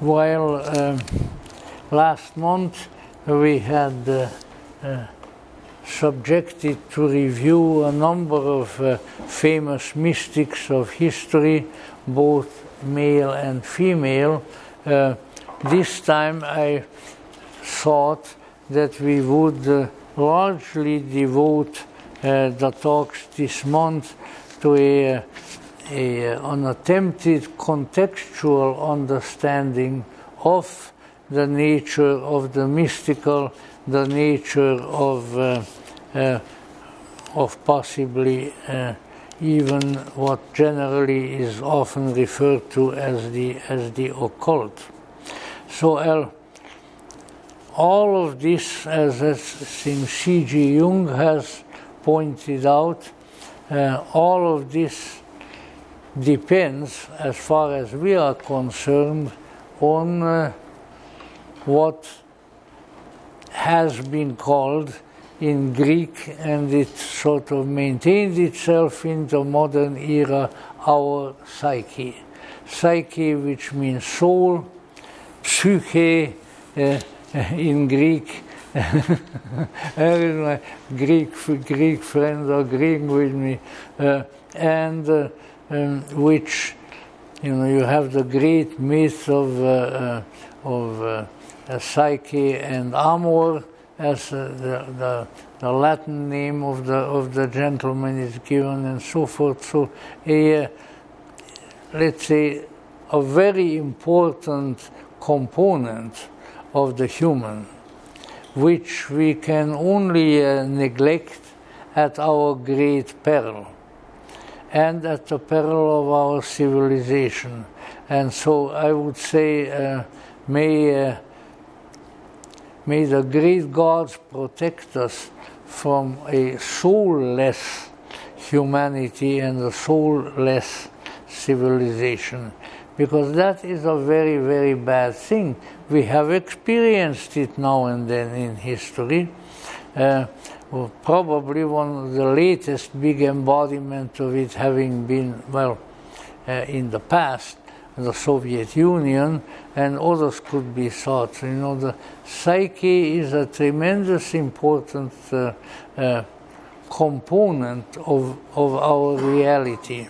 while last month we had subjected to review a number of famous mystics of history, both male and female, this time I thought that we would largely devote the talks this month to an attempted contextual understanding of the nature of the mystical, the nature of possibly even what generally is often referred to as the occult. So all of this, as C.G. Jung has pointed out, all of this depends, as far as we are concerned, on what has been called in Greek, and it sort of maintained itself in the modern era, our psyche. Psyche, which means soul, psyche in Greek. My Greek friends are agreeing with me, and which, you have the great myth of Psyche and Amor, as the Latin name of the gentleman is given, and so forth. So, let's say, a very important component of the human, which we can only neglect at our great peril, and at the peril of our civilization. And so I would say, may the great gods protect us from a soulless humanity and a soulless civilization, because that is a very, very bad thing. We have experienced it now and then in history. Probably one of the latest big embodiment of it having been, in the past, the Soviet Union, and others could be thought. The psyche is a tremendous important component of our reality.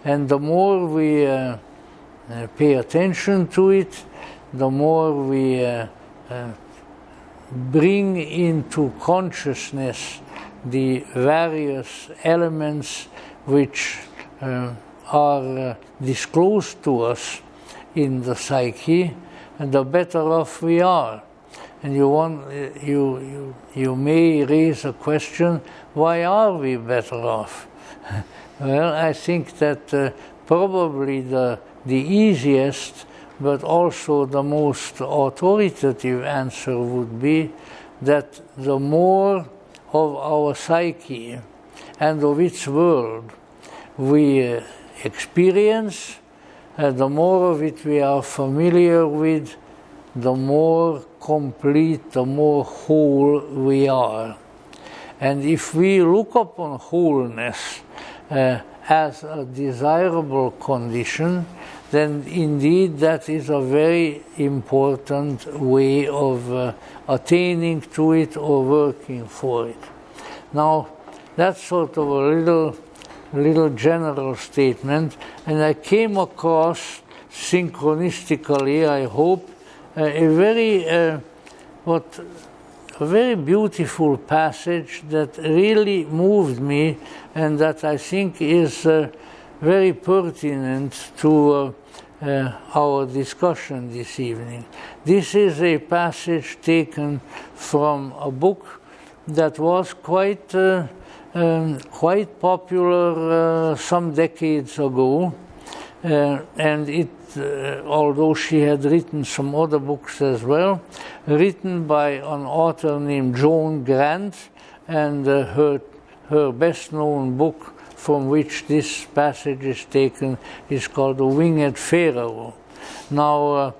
And the more we pay attention to it, the more we bring into consciousness the various elements which are disclosed to us in the psyche, and the better off we are. And you may raise a question: why are we better off? Well, I think that probably the easiest, but also the most authoritative answer would be that the more of our psyche and of its world we experience, the more of it we are familiar with, the more complete, the more whole we are. And if we look upon wholeness as a desirable condition, then indeed that is a very important way of attaining to it or working for it. Now, that's sort of a little general statement, and I came across, synchronistically, I hope, a very beautiful passage that really moved me, and that I think is very pertinent to our discussion this evening. This is a passage taken from a book that was quite popular some decades ago, and it, although she had written some other books as well, written by an author named Joan Grant, and her best-known book from which this passage is taken is called The Winged Pharaoh. Now,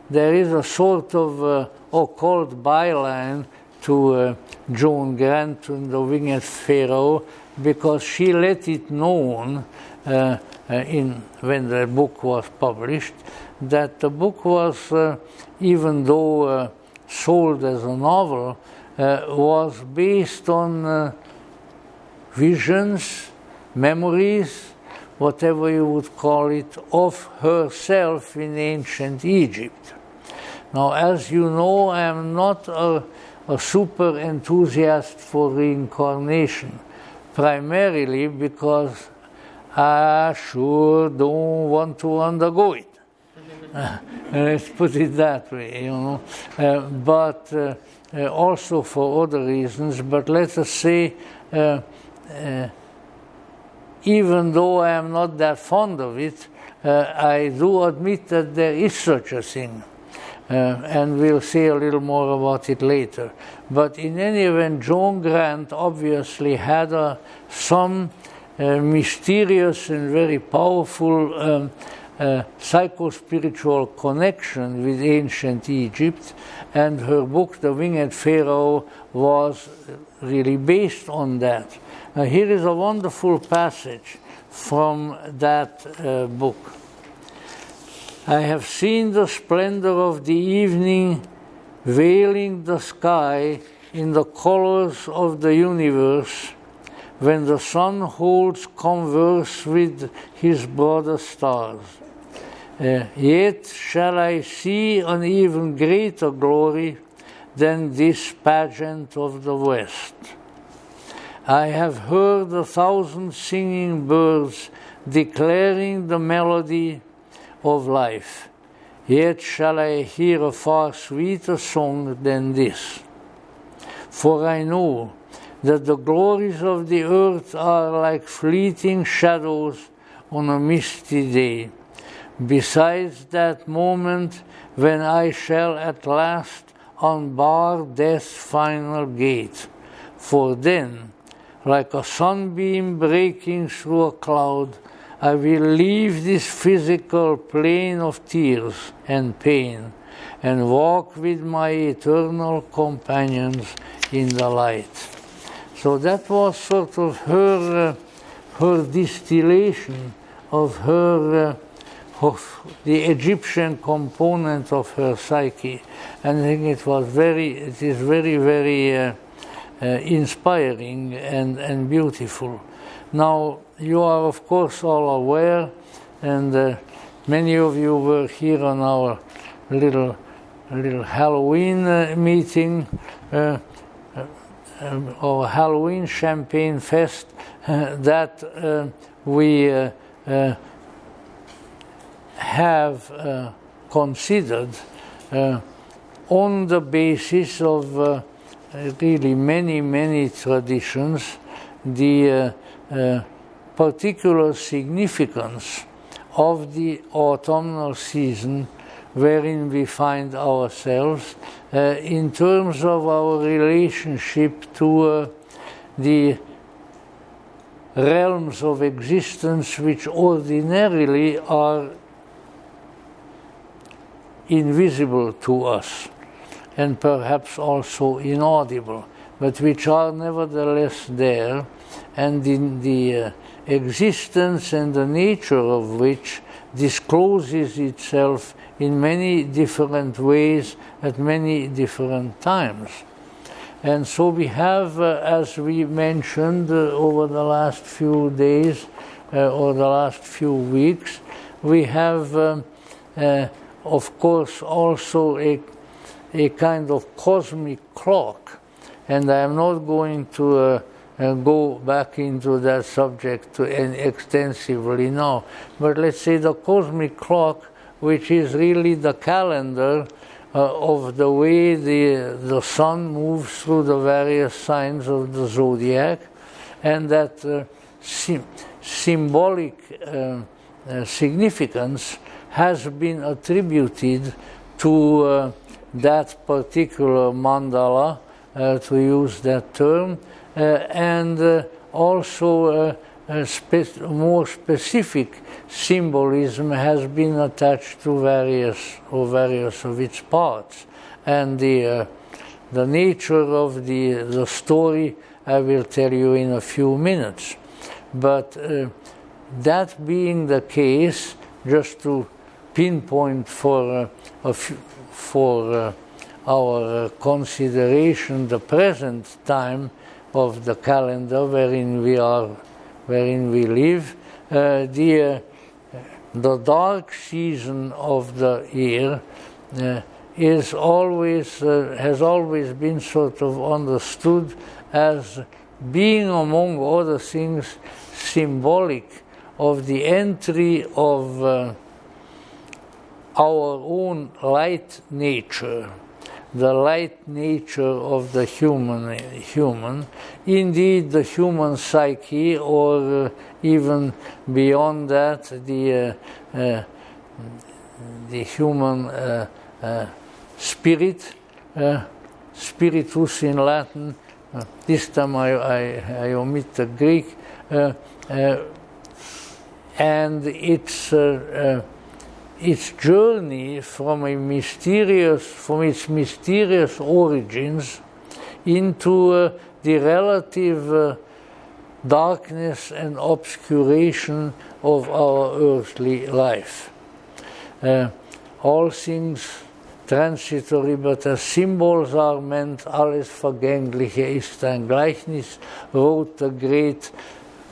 there is a sort of occult byline to Joan Grant and The Winged Pharaoh, because she let it known when the book was published, that the book was, even though sold as a novel, was based on visions, memories, whatever you would call it, of herself in ancient Egypt. Now, as you know, I am not a super enthusiast for reincarnation, primarily because I sure don't want to undergo it. Let's put it that way, you know. But also for other reasons. But let us say, even though I am not that fond of it, I do admit that there is such a thing. And we'll say a little more about it later. But in any event, John Grant obviously had some mysterious and very powerful psycho-spiritual connection with ancient Egypt, and her book, The Winged Pharaoh, was really based on that. Now, here is a wonderful passage from that book. I have seen the splendor of the evening veiling the sky in the colors of the universe, when the sun holds converse with his brother stars. Yet shall I see an even greater glory than this pageant of the West. I have heard 1,000 singing birds declaring the melody of life, yet shall I hear a far sweeter song than this. For I know that the glories of the earth are like fleeting shadows on a misty day, besides that moment when I shall at last unbar death's final gate. For then, like a sunbeam breaking through a cloud, I will leave this physical plane of tears and pain and walk with my eternal companions in the light. So that was sort of her distillation of of the Egyptian component of her psyche, and I think it is very, very inspiring and beautiful. Now, you are of course all aware, and many of you were here on our little Halloween meeting, or Halloween champagne fest that we have considered on the basis of really many traditions, the particular significance of the autumnal season wherein we find ourselves in terms of our relationship to the realms of existence which ordinarily are invisible to us and perhaps also inaudible, but which are nevertheless there, and in the existence and the nature of which discloses itself in many different ways at many different times. And so we have, as we mentioned over the last few days or the last few weeks, we have, of course, also a kind of cosmic clock. And I am not going to go back into that subject extensively now. But let's say the cosmic clock, which is really the calendar of the way the sun moves through the various signs of the zodiac, and that symbolic significance has been attributed to that particular mandala, to use that term, and also more specific symbolism has been attached to various of its parts. And the nature of the story I will tell you in a few minutes. But that being the case, just to pinpoint for our consideration the present time of the calendar wherein we live, the dark season of the year has always been sort of understood as being, among other things, symbolic of the entry of our own light nature, the light nature of the human, indeed the human psyche, or even beyond that, the human spirit, spiritus in Latin. This time I omit the Greek, and its journey from its mysterious origins into the relative darkness and obscuration of our earthly life. All things transitory, but as symbols are meant, alles Vergängliche ist ein Gleichnis, wrote the great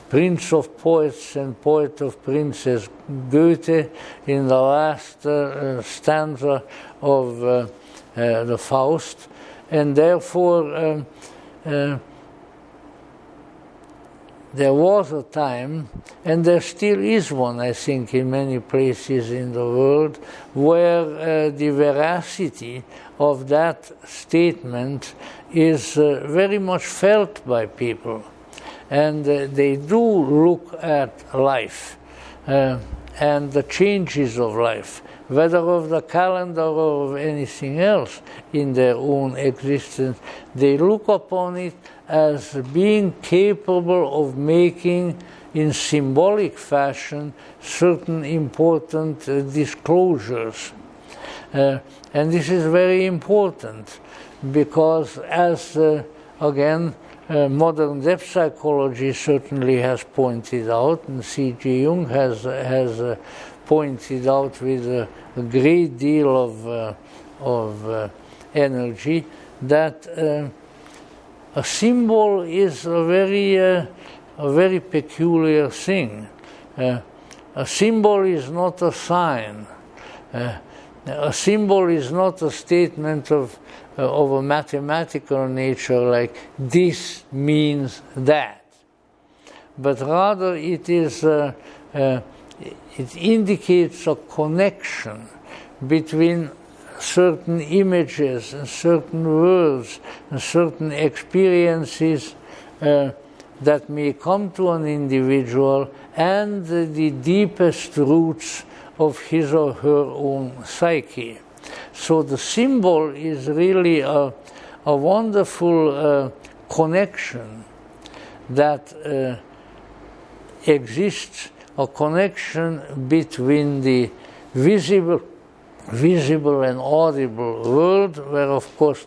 Prince of Poets and Poet of Princes Goethe in the last stanza of the Faust, and therefore there was a time, and there still is one, I think, in many places in the world, where the veracity of that statement is very much felt by people. And they do look at life and the changes of life, whether of the calendar or of anything else in their own existence. They look upon it as being capable of making, in symbolic fashion, certain important disclosures. And this is very important because, as again, modern depth psychology certainly has pointed out, and C.G. Jung has pointed out with a great deal of energy, that a symbol is a very peculiar thing. A symbol is not a sign. A symbol is not a statement of a mathematical nature, like this means that, but rather it indicates a connection between certain images and certain words and certain experiences that may come to an individual and the deepest roots of his or her own psyche. So the symbol is really a wonderful connection that exists, a connection between the visible and audible world, where of course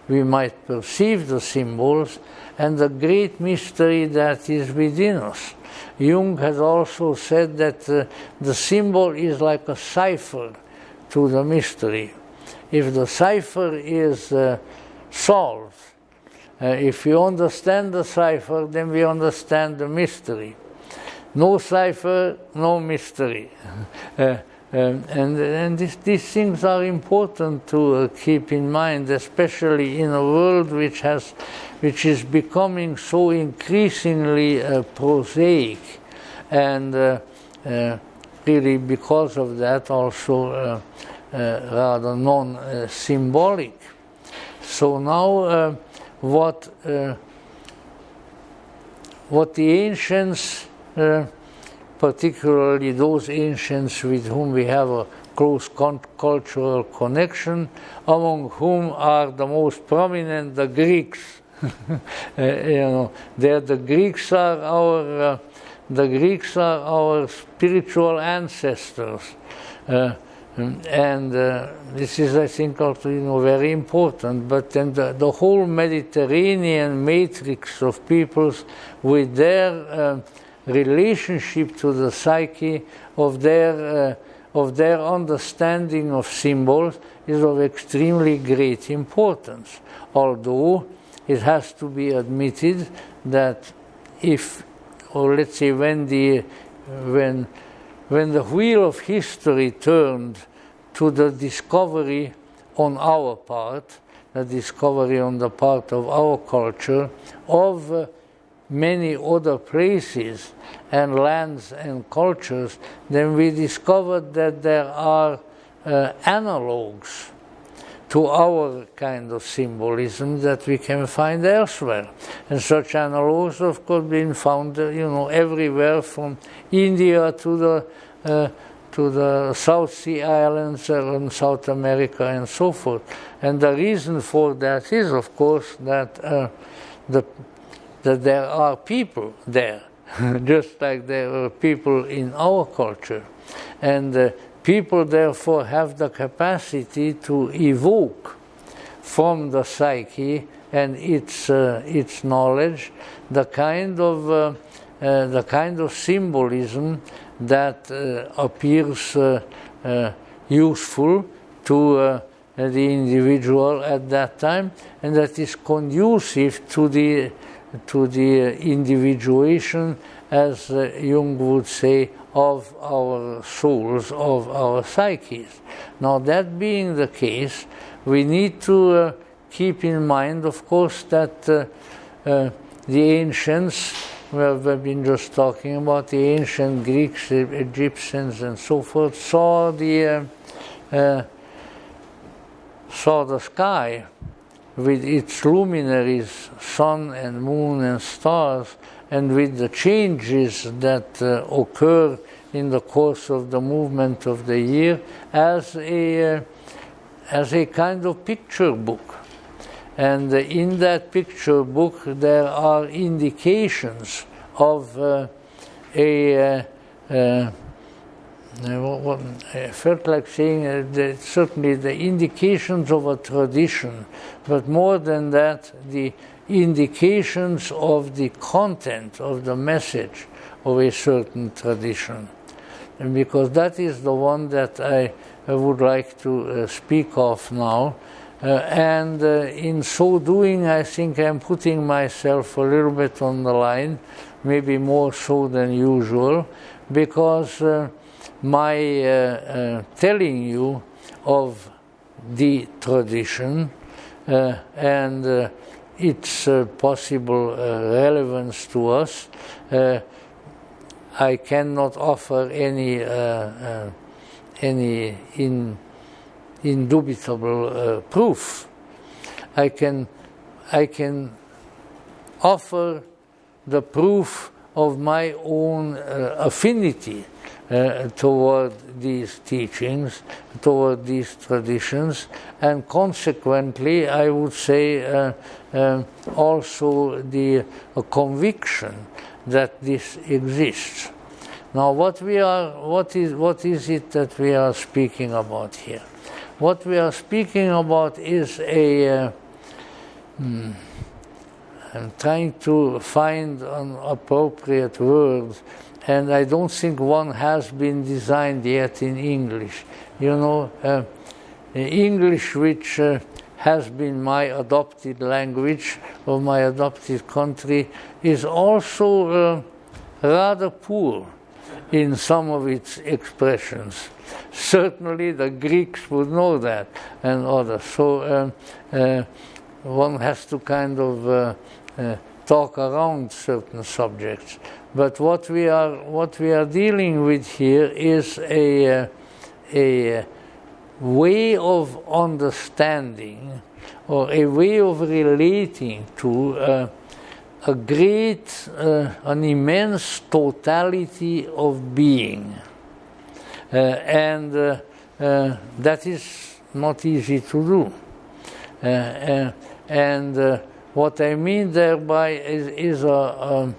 we might perceive the symbols, and the great mystery that is within us. Jung has also said that the symbol is like a cipher to the mystery. If the cipher is solved, if we understand the cipher, then we understand the mystery. No cipher, no mystery. And these things are important to keep in mind, especially in a world which is becoming so increasingly prosaic, and really because of that also rather non-symbolic. So now what the ancients, particularly those ancients with whom we have a close cultural connection, among whom are the most prominent the Greeks. The Greeks are our spiritual ancestors, and this is, I think, also very important. But then the whole Mediterranean matrix of peoples, with their relationship to the psyche, of their understanding of symbols, is of extremely great importance. Although it has to be admitted that if, or let's say when the wheel of history turned to the discovery on our part, the discovery on the part of our culture, of many other places and lands and cultures, then we discovered that there are analogues to our kind of symbolism that we can find elsewhere. And such analogues have been found, everywhere from India to the South Sea Islands in South America and so forth. And the reason for that is, of course, that that there are people there, just like there are people in our culture. And people, therefore, have the capacity to evoke from the psyche and its knowledge the kind of symbolism that appears useful to the individual at that time, and that is conducive to the individuation, as Jung would say, of our souls, of our psyches. Now, that being the case, we need to keep in mind, of course, that the ancients, we've been just talking about the ancient Greeks, Egyptians, and so forth, saw the sky with its luminaries, sun and moon and stars, and with the changes that occur in the course of the movement of the year, as a kind of picture book. And in that picture book there are indications of what I felt like saying, certainly the indications of a tradition, but more than that, the indications of the content of the message of a certain tradition. And because that is the one that I would like to speak of now. And in so doing, I think I'm putting myself a little bit on the line, maybe more so than usual, because my telling you of the tradition and its possible relevance to us, I cannot offer any indubitable proof. I can offer the proof of my own affinity toward these teachings, toward these traditions, and consequently, I would say also the conviction that this exists. Now, what is it that we are speaking about here? What we are speaking about is I'm trying to find an appropriate word, and I don't think one has been designed yet in English. English, which has been my adopted language of my adopted country, is also rather poor in some of its expressions. Certainly the Greeks would know that, and others. So one has to kind of talk around certain subjects. But what we are dealing with here is a way of understanding, or a way of relating to a great, an immense totality of being. And that is not easy to do. And what I mean thereby is an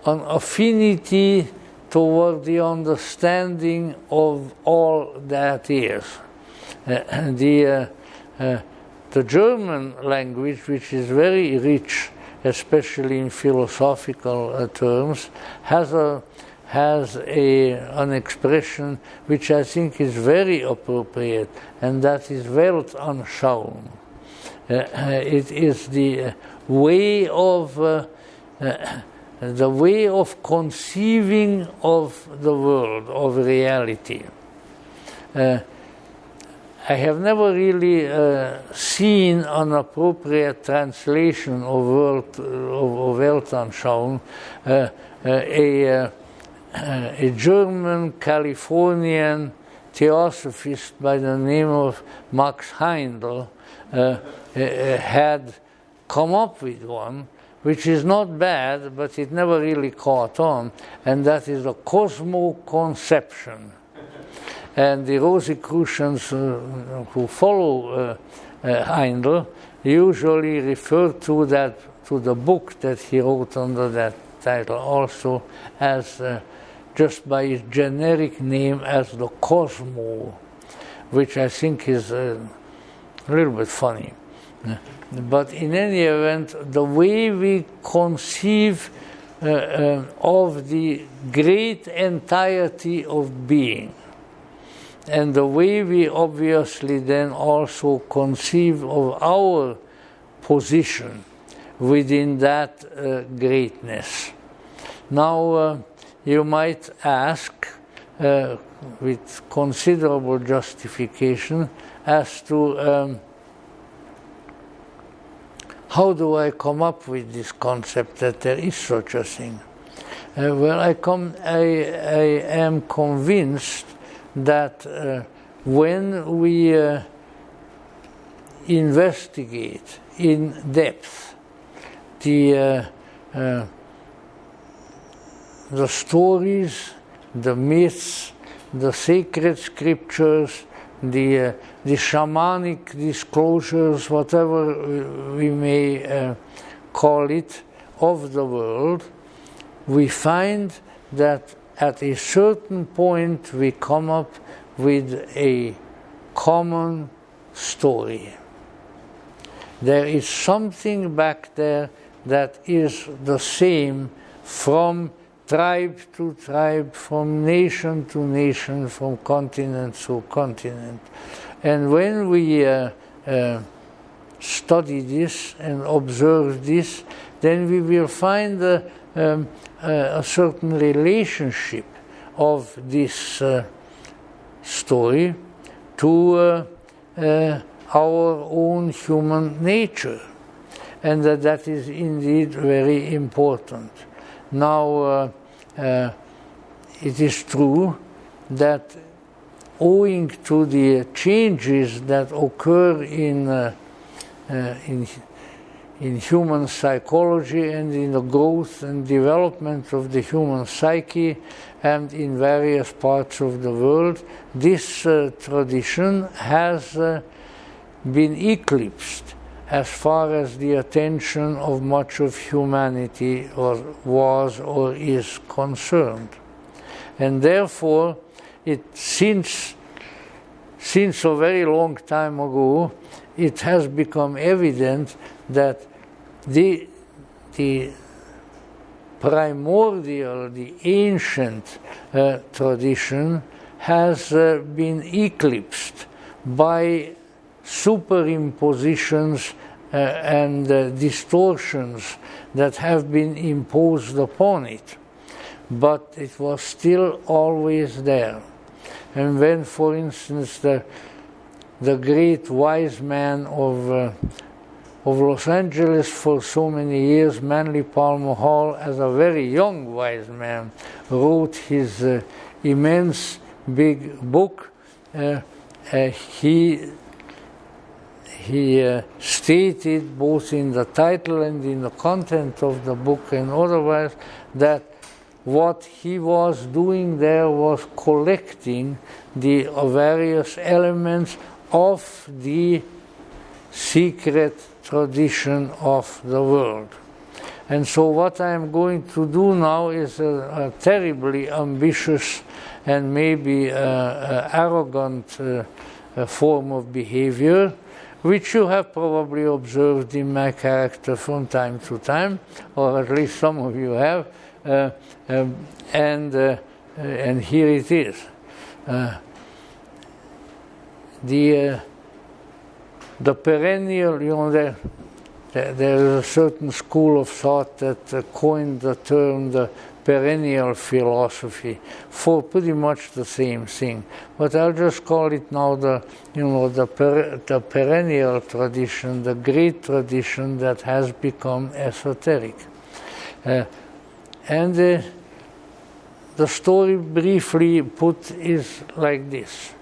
affinity toward the understanding of all that is. The German language, which is very rich especially in philosophical terms, has an expression which I think is very appropriate, and that is Weltanschauung. It is the way of conceiving of the world, of reality. I have never really seen an appropriate translation of Weltanschauung. A German Californian theosophist by the name of Max Heindel had come up with one, which is not bad, but it never really caught on, and that is a cosmoconception. And the Rosicrucians who follow Heindel usually refer to the book that he wrote under that title also as just by its generic name as the Cosmo, which I think is a little bit funny. But in any event, the way we conceive of the great entirety of being, and the way we obviously then also conceive of our position within that greatness. Now, you might ask, with considerable justification, as to how do I come up with this concept that there is such a thing? Well, I am convinced that when we investigate in depth the stories, the myths, the sacred scriptures, the shamanic disclosures, whatever we may call it, of the world, we find that at a certain point we come up with a common story. There is something back there that is the same from tribe to tribe, from nation to nation, from continent to continent. And when we study this and observe this, then we will find a certain relationship of this story to our own human nature, and that is indeed very important. Now, it is true that owing to the changes that occur in human psychology and in the growth and development of the human psyche and in various parts of the world, this tradition has been eclipsed as far as the attention of much of humanity was or is concerned. And therefore, since a very long time ago, it has become evident that the primordial, the ancient tradition has been eclipsed by superimpositions and distortions that have been imposed upon it. But it was still always there. And when, for instance, the great wise man of Los Angeles for so many years, Manly Palmer Hall, as a very young wise man, wrote his immense big book, he stated both in the title and in the content of the book and otherwise that what he was doing there was collecting the various elements of the secret tradition of the world. And so what I am going to do now is a terribly ambitious and maybe arrogant form of behavior, which you have probably observed in my character from time to time, or at least some of you have, and here it is. The perennial, you know, there is a certain school of thought that coined the term the perennial philosophy for pretty much the same thing. But I'll just call it now the perennial tradition, the great tradition that has become esoteric. And the story briefly put is like this: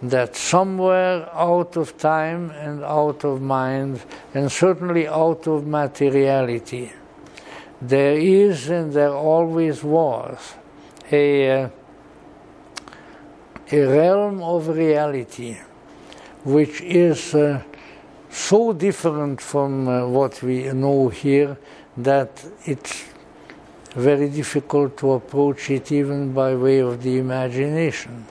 that somewhere out of time and out of mind, and certainly out of materiality, there is and there always was a realm of reality which is so different from what we know here that it's very difficult to approach it even by way of the imagination.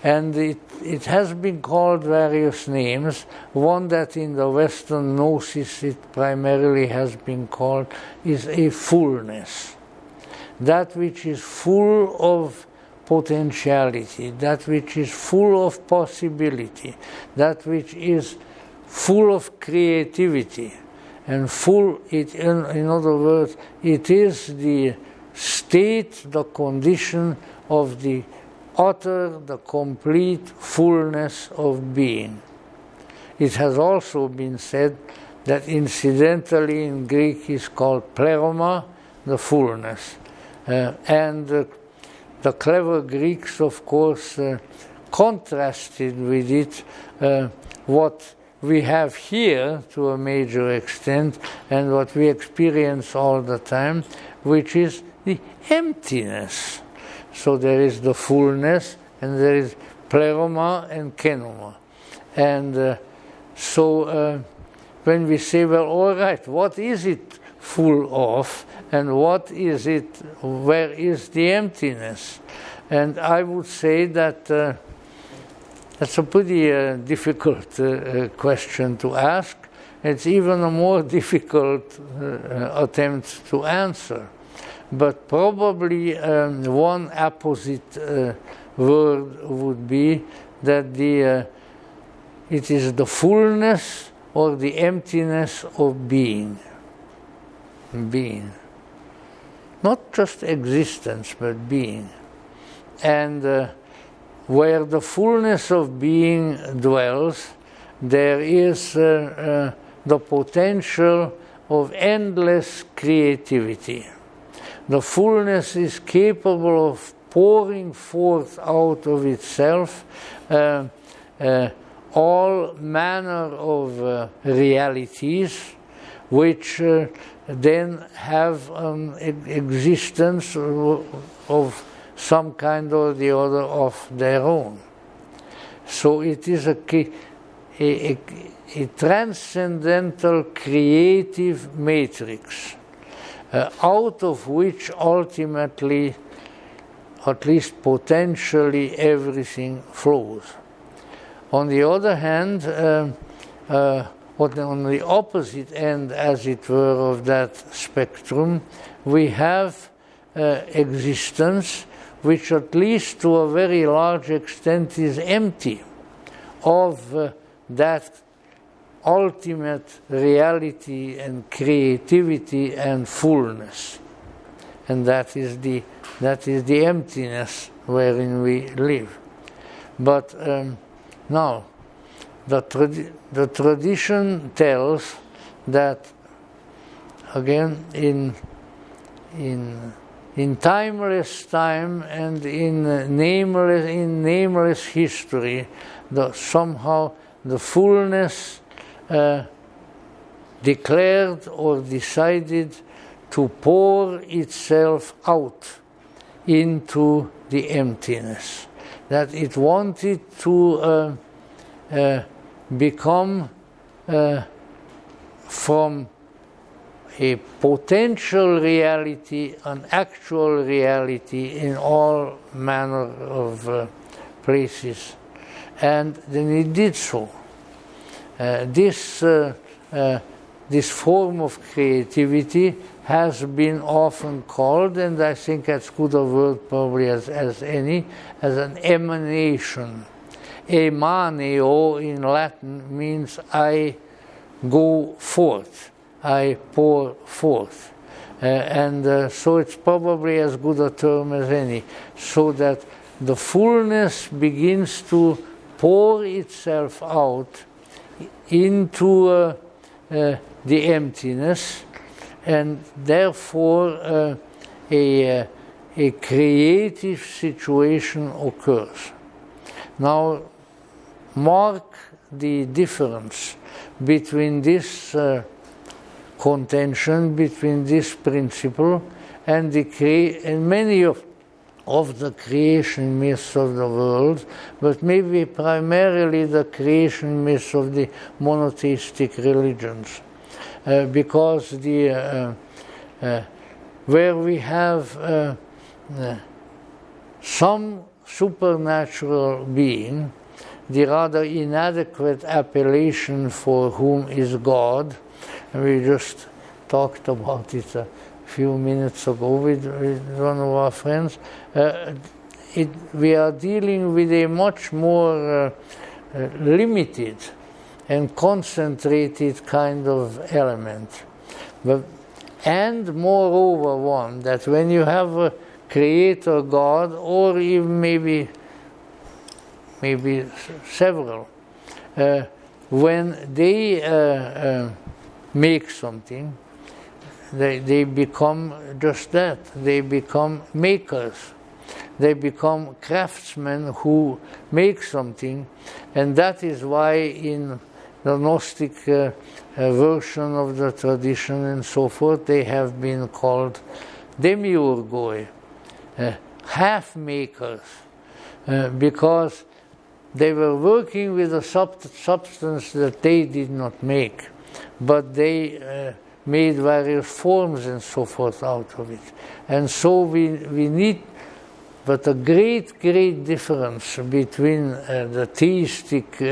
And it has been called various names. One that in the Western Gnosis it primarily has been called is a fullness. That which is full of potentiality, that which is full of possibility, that which is full of creativity, and full, in other words, it is the state, the condition of the utter, the complete fullness of being. It has also been said that incidentally in Greek is called pleroma, the fullness. And the clever Greeks, of course, contrasted with it what we have here to a major extent and what we experience all the time, which is the emptiness. So there is the fullness, and there is pleroma and kenoma. And so when we say, well, all right, what is it full of, and what is it, where is the emptiness? And I would say that that's a pretty difficult question to ask. It's even a more difficult attempt to answer. But probably one apposite word would be that it is the fullness or the emptiness of being. Being. Not just existence, but being. And where the fullness of being dwells, there is the potential of endless creativity. The fullness is capable of pouring forth out of itself all manner of realities which then have an existence of some kind or the other of their own. So it is a transcendental creative matrix out of which ultimately, at least potentially, everything flows. On the other hand, on the opposite end, as it were, of that spectrum, we have existence which, at least to a very large extent, is empty of that ultimate reality and creativity and fullness. And that is the emptiness wherein we live. But now, the tradition tells that, again, in timeless time and in nameless history, somehow the fullness declared or decided to pour itself out into the emptiness. That it wanted to become from a potential reality an actual reality in all manner of places. And then it did so. this form of creativity has been often called, and I think as good a word probably as any, as an emanation. Emaneo in Latin means I go forth, I pour forth. So it's probably as good a term as any, so that the fullness begins to pour itself out into the emptiness, and therefore a creative situation occurs. Now, mark the difference between this contention, between this principle, and many of the creation myths of the world, but maybe primarily the creation myths of the monotheistic religions. Because where we have some supernatural being, the rather inadequate appellation for whom is God, and we just talked about it a few minutes ago with one of our friends, we are dealing with a much more limited and concentrated kind of element. And moreover one, that when you have a creator God, or even maybe several, when they make something, they become just that. They become makers. They become craftsmen who make something, and that is why in the Gnostic version of the tradition and so forth, they have been called demiurgoi, half makers, because they were working with a substance that they did not make, but they made various forms and so forth out of it. And so we need, but a great difference between the theistic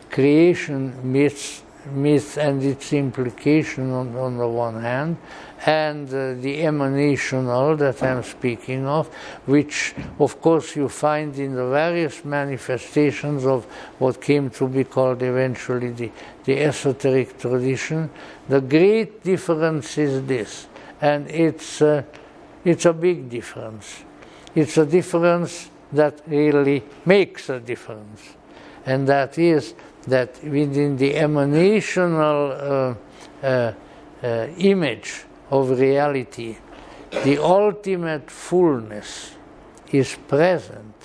creation myth and its implication on the one hand, and the emanational that I'm speaking of, which of course you find in the various manifestations of what came to be called eventually the esoteric tradition. The great difference is this, and it's a big difference. It's a difference that really makes a difference, and that is that within the emanational image of reality, the ultimate fullness is present.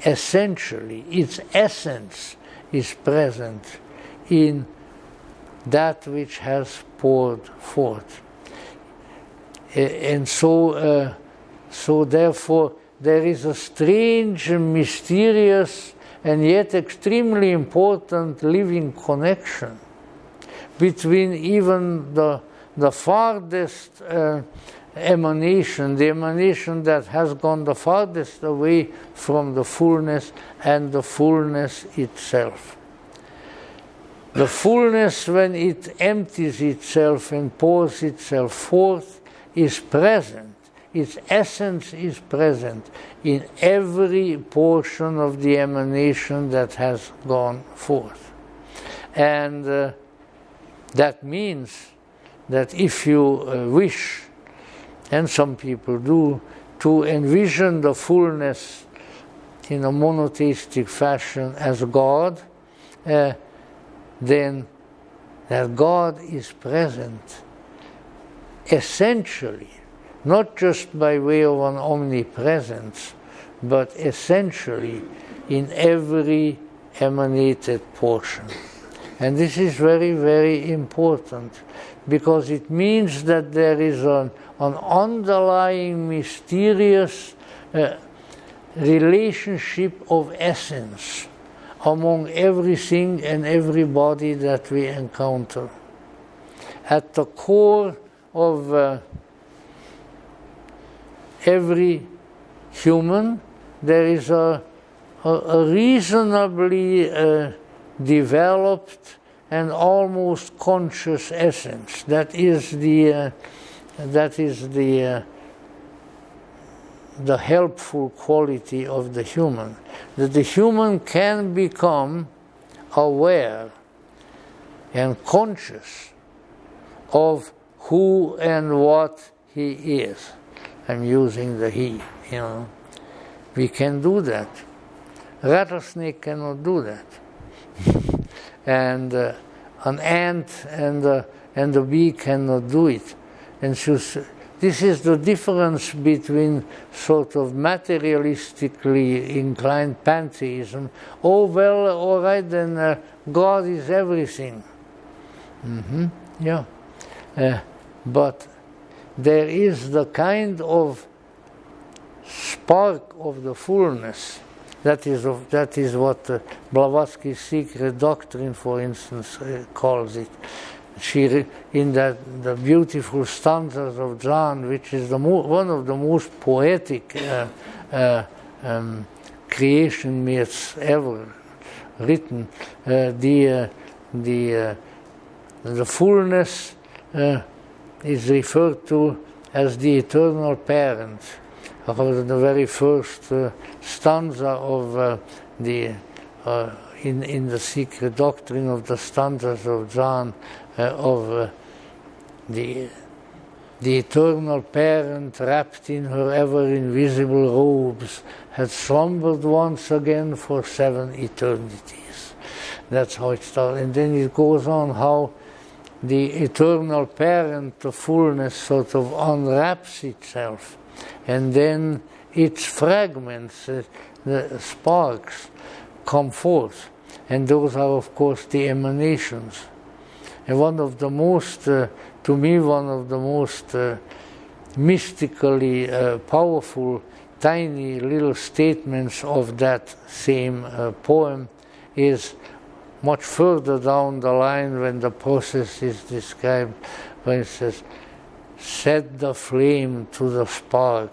Essentially, its essence is present in that which has poured forth. And so therefore, there is a strange, mysterious, and yet extremely important living connection between even the farthest emanation, the emanation that has gone the farthest away from the fullness, and the fullness itself. The fullness, when it empties itself and pours itself forth, is present. Its essence is present in every portion of the emanation that has gone forth. And that means that if you wish, and some people do, to envision the fullness in a monotheistic fashion as God, then that God is present essentially, not just by way of an omnipresence, but essentially in every emanated portion. And this is very, very important, because it means that there is an underlying mysterious relationship of essence among everything and everybody that we encounter. At the core of every human, there is a reasonably developed and almost conscious essence. That is the helpful quality of the human. That the human can become aware and conscious of who and what he is. I'm using the he, We can do that. Rattlesnake cannot do that. And an ant and a bee cannot do it. And so this is the difference between sort of materialistically inclined pantheism. Oh, well, all right, then God is everything. Yeah. But there is the kind of spark of the fullness. That is what Blavatsky's secret doctrine, for instance, calls it. In the beautiful stanzas of John, which is one of the most poetic creation myths ever written, the fullness is referred to as the eternal parent. The very first stanza of in the secret doctrine of the stanzas of John, of the eternal parent wrapped in her ever invisible robes had slumbered once again for 7 eternities. That's how it starts. And then it goes on how the eternal parent, the fullness, sort of unwraps itself. And then its fragments, the sparks, come forth. And those are, of course, the emanations. And one of the most, to me, one of the most mystically powerful, tiny little statements of that same poem is much further down the line when the process is described, when it says, "Set the flame to the spark,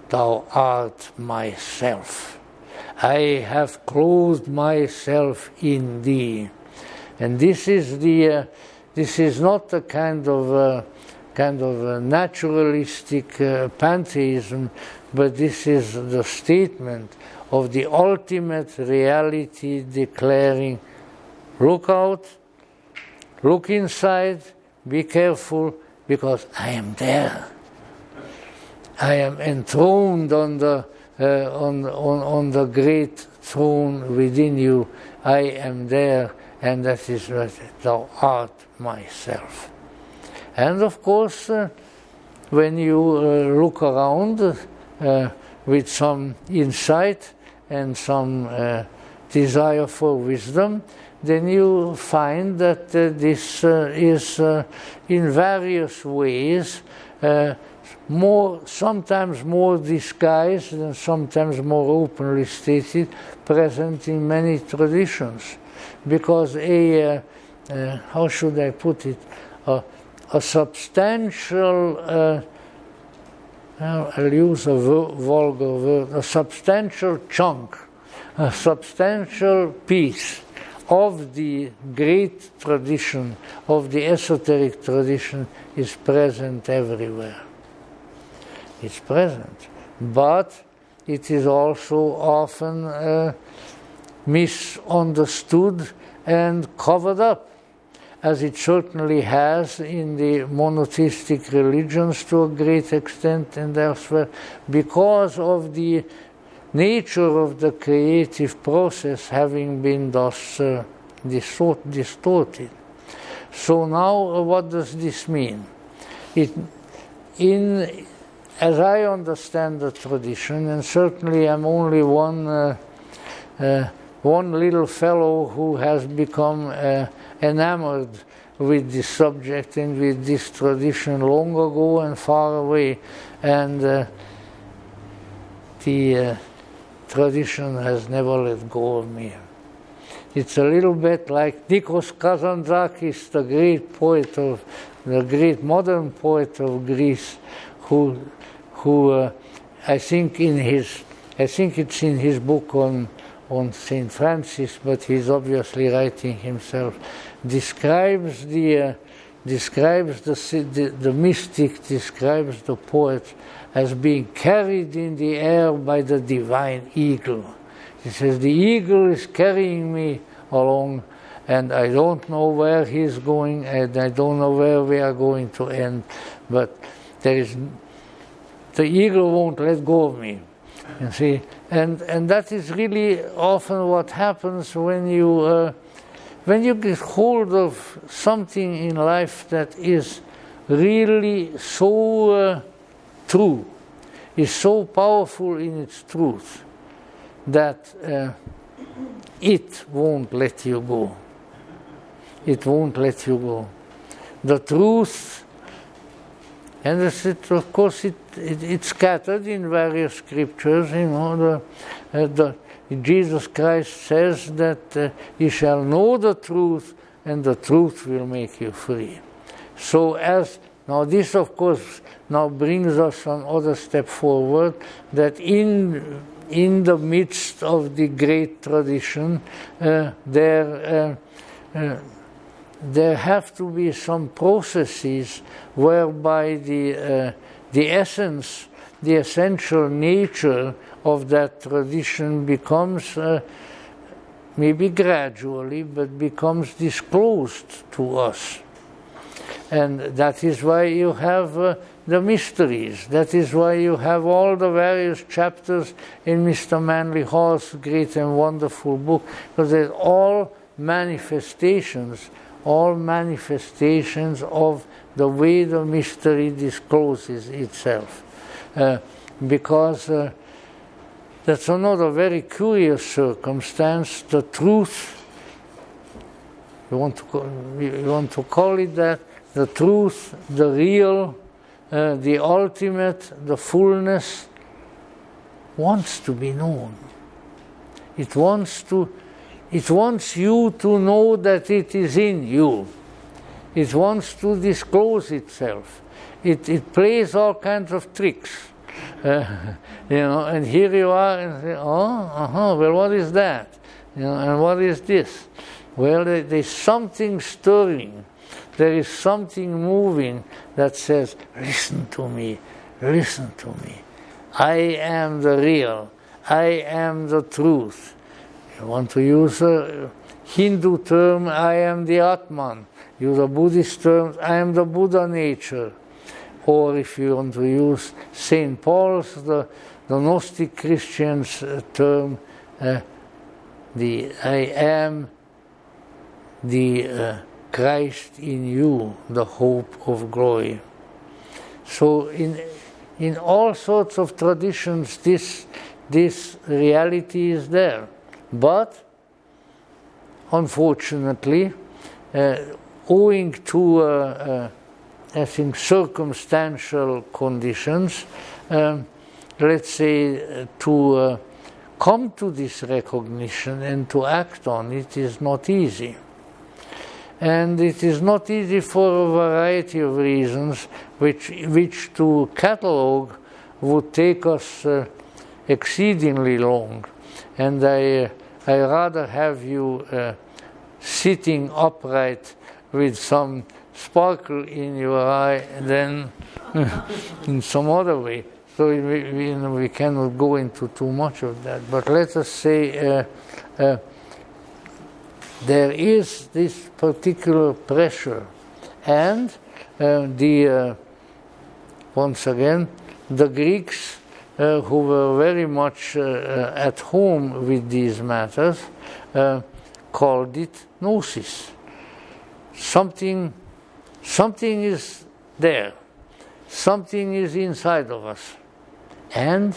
thou art myself. I have clothed myself in thee." And this is not a kind of a naturalistic pantheism, but this is the statement of the ultimate reality declaring, look out, look inside, be careful, because I am there. I am enthroned on the great throne within you. I am there, and that is what thou art myself. And of course, when you look around with some insight and some desire for wisdom, then you find that this is in various ways sometimes more disguised and sometimes more openly stated, present in many traditions. Because how should I put it, a substantial, I'll use a vulgar word, a substantial chunk, a substantial piece of the great tradition, of the esoteric tradition, is present everywhere. It's present. But it is also often misunderstood and covered up, as it certainly has in the monotheistic religions to a great extent and elsewhere, because of the nature of the creative process having been thus distorted. So now what does this mean? As I understand the tradition, and certainly I'm only one little fellow who has become enamored with this subject and with this tradition long ago and far away, and the tradition has never let go of me. It's a little bit like Nikos Kazantzakis, the great modern poet of Greece, who I think it's in his book on on Saint Francis, but he's obviously writing himself, describes the mystic, describes the poet as being carried in the air by the divine eagle. He says, the eagle is carrying me along, and I don't know where he's going, and I don't know where we are going to end, but the eagle won't let go of me, you see. And that is really often what happens when you get hold of something in life that is really so true, is so powerful in its truth, that it won't let you go. It won't let you go. The truth, and of course it's scattered in various scriptures, you know, Jesus Christ says that you shall know the truth, and the truth will make you free. So now this of course now brings us another step forward, that in the midst of the great tradition there have to be some processes whereby the essence, the essential nature of that tradition becomes, maybe gradually, but becomes disclosed to us. And that is why you have the mysteries. That is why you have all the various chapters in Mr. Manly Hall's great and wonderful book, because they're all manifestations of the way the mystery discloses itself. Because that's another very curious circumstance. The truth, you want to call it that, the truth, the real, the ultimate, the fullness, wants to be known. It wants you to know that it is in you. It wants to disclose itself. It plays all kinds of tricks. You know, and here you are, and say, well, what is that? You know, and what is this? Well, there's something stirring. There is something moving that says, listen to me, listen to me. I am the real. I am the truth. You want to use a Hindu term, I am the Atman. Use a Buddhist term, I am the Buddha nature. Or if you want to use St. Paul's, the Gnostic Christians' term, I am the Christ in you, the hope of glory. So in all sorts of traditions, this reality is there. But unfortunately, owing to I think circumstantial conditions, let's say to come to this recognition and to act on it is not easy. And it is not easy for a variety of reasons, which to catalogue would take us exceedingly long. And I rather have you sitting upright with some sparkle in your eye than in some other way. So we cannot go into too much of that. But let us say there is this particular pressure, and once again, the Greeks who were very much at home with these matters called it Gnosis. Something is there. Something is inside of us. And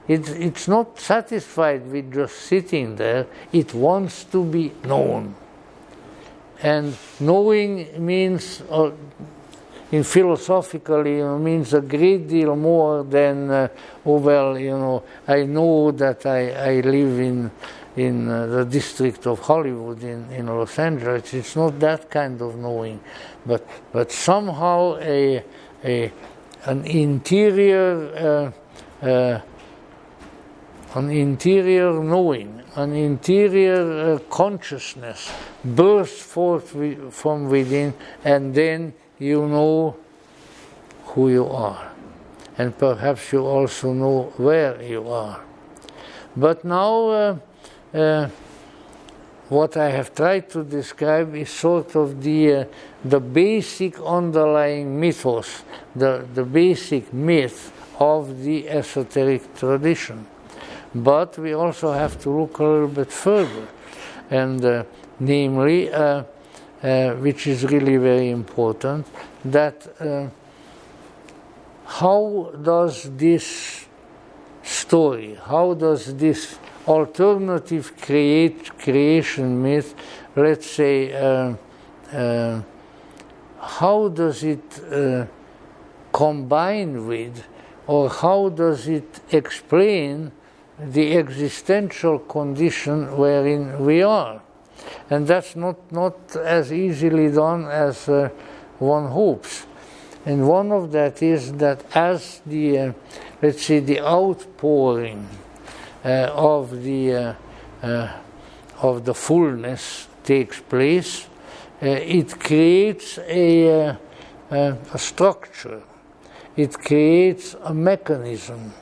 it's not satisfied with just sitting there. It wants to be known. And knowing means, in philosophically, means a great deal more than, I know that I live in the district of Hollywood in Los Angeles. It's not that kind of knowing, but somehow an interior an interior knowing, an interior consciousness bursts forth from within, and then you know who you are. And perhaps you also know where you are. But now what I have tried to describe is sort of the basic underlying mythos, the basic myth of the esoteric tradition. But we also have to look a little bit further, and namely, which is really very important, that how does this story, how does this alternative creation myth, let's say, how does it combine with, or how does it explain the existential condition wherein we are? And that's not as easily done as one hopes. And one of that is that as the, let's say, the outpouring of the fullness takes place, it creates a structure, it creates a mechanism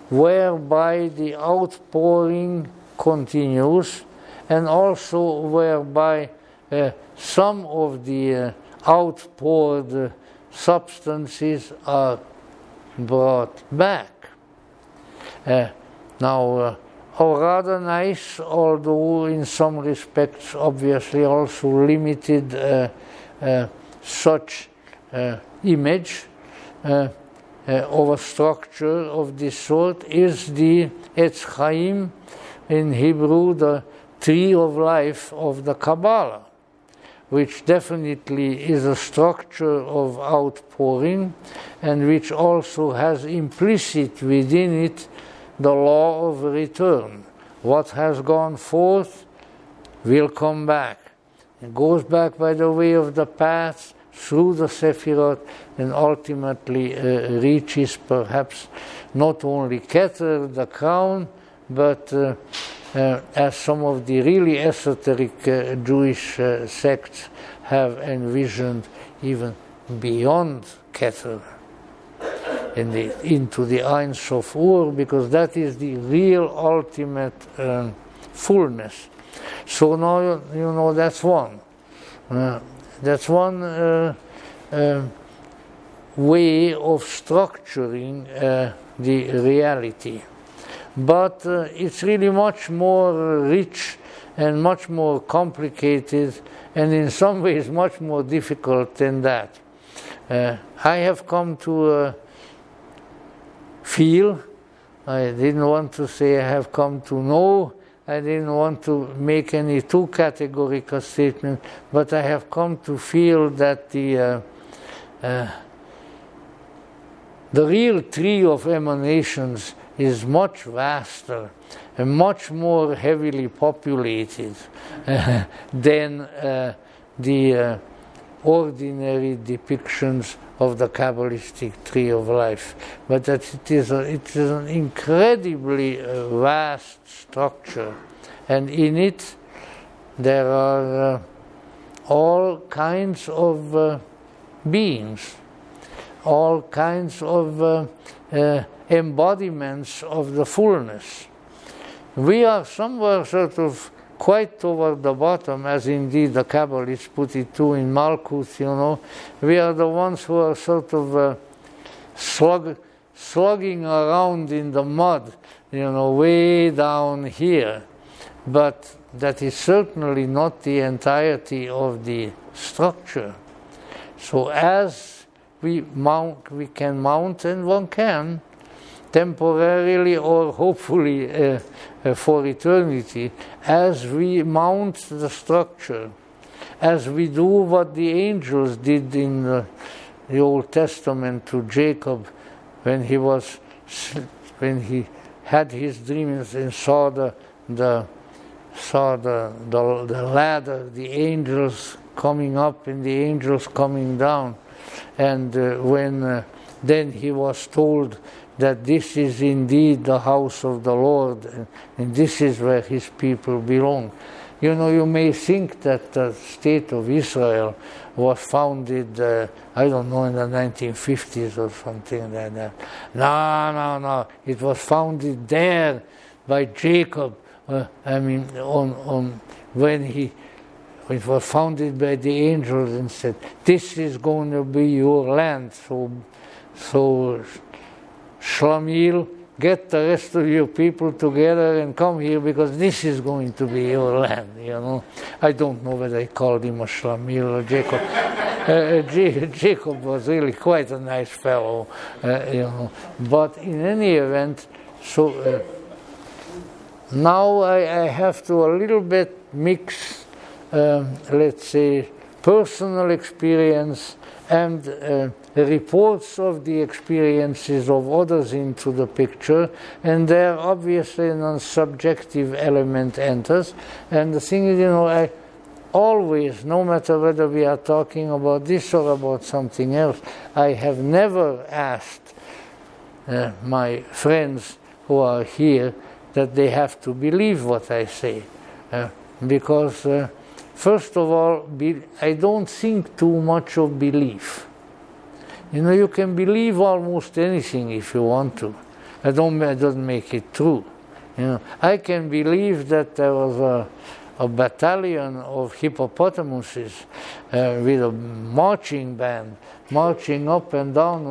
whereby the outpouring continues, and also whereby some of the outpoured substances are brought back. Now, rather nice, although in some respects obviously also limited such image of a structure of this sort is the Etz Chaim, in Hebrew, the tree of life of the Kabbalah, which definitely is a structure of outpouring, and which also has implicit within it the law of return. What has gone forth will come back. It goes back by the way of the paths, through the Sephirot, and ultimately reaches perhaps not only Keter, the crown, but as some of the really esoteric Jewish sects have envisioned, even beyond Keter, into the Ein Sof Ur, because that is the real ultimate fullness. So now, you know, that's one. That's one way of structuring the reality. But it's really much more rich and much more complicated, and in some ways much more difficult than that. I have come to feel, I didn't want to say I have come to know, I didn't want to make any too categorical statement, but I have come to feel that the real tree of emanations is much vaster and much more heavily populated than the ordinary depictions of the Kabbalistic tree of life. But that it is an incredibly vast structure, and in it there are all kinds of beings, all kinds of embodiments of the fullness. We are somewhere sort of quite toward the bottom, as indeed the Kabbalists put it too in Malkuth, you know. We are the ones who are sort of slugging around in the mud, you know, way down here. But that is certainly not the entirety of the structure. So as we can mount, and one can, temporarily or hopefully for eternity, as we mount the structure, as we do what the angels did in the Old Testament to Jacob when he had his dreams and saw the ladder, the angels coming up and the angels coming down, and when then he was told that this is indeed the house of the Lord, and this is where his people belong. You know, you may think that the state of Israel was founded, I don't know, in the 1950s or something like that. No. It was founded there by Jacob. When it was founded by the angels and said, this is going to be your land. So Shlamil, get the rest of your people together and come here, because this is going to be your land, you know. I don't know whether I called him a Shlamil or Jacob. Jacob was really quite a nice fellow, you know. But in any event, so now I have to a little bit mix, let's say, personal experience and reports of the experiences of others into the picture, and there obviously a subjective element enters. And the thing is, you know, I always, no matter whether we are talking about this or about something else, I have never asked my friends who are here that they have to believe what I say, because first of all, I don't think too much of belief. You know, you can believe almost anything if you want to. It doesn't make it true. You know, I can believe that there was a battalion of hippopotamuses with a marching band marching up and down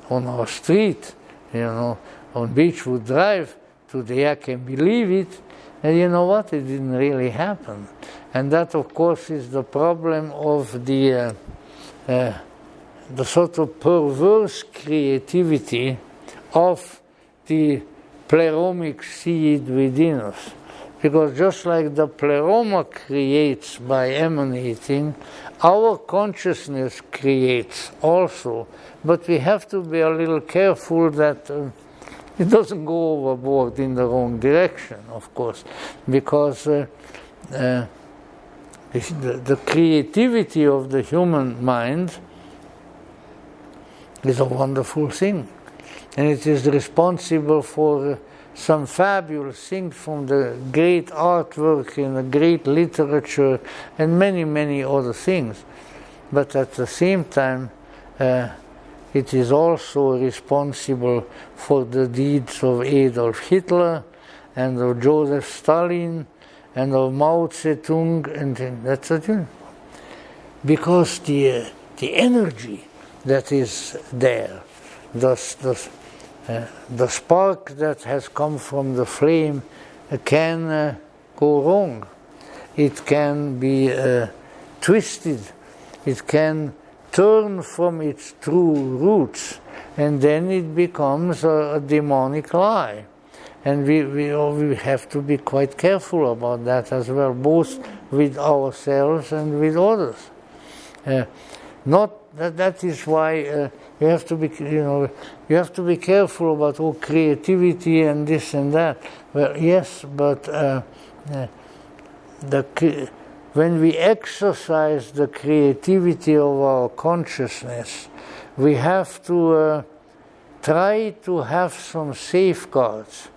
on our street, you know, on Beechwood Drive. Today I can believe it, and you know what? It didn't really happen. And that, of course, is the problem of the sort of perverse creativity of the pleromic seed within us. Because just like the pleroma creates by emanating, our consciousness creates also. But we have to be a little careful that it doesn't go overboard in the wrong direction, of course, because the creativity of the human mind is a wonderful thing, and it is responsible for some fabulous things, from the great artwork and the great literature and many, many other things. But at the same time, it is also responsible for the deeds of Adolf Hitler and of Joseph Stalin and of Mao Zedong, and that's a thing. Because the energy that is there, the spark that has come from the flame can go wrong. It can be twisted. It can turn from its true roots, and then it becomes a demonic lie. And we have to be quite careful about that as well, both with ourselves and with others. That is why you have to be, you have to be careful about creativity and this and that. Well, yes, but when we exercise the creativity of our consciousness, we have to try to have some safeguards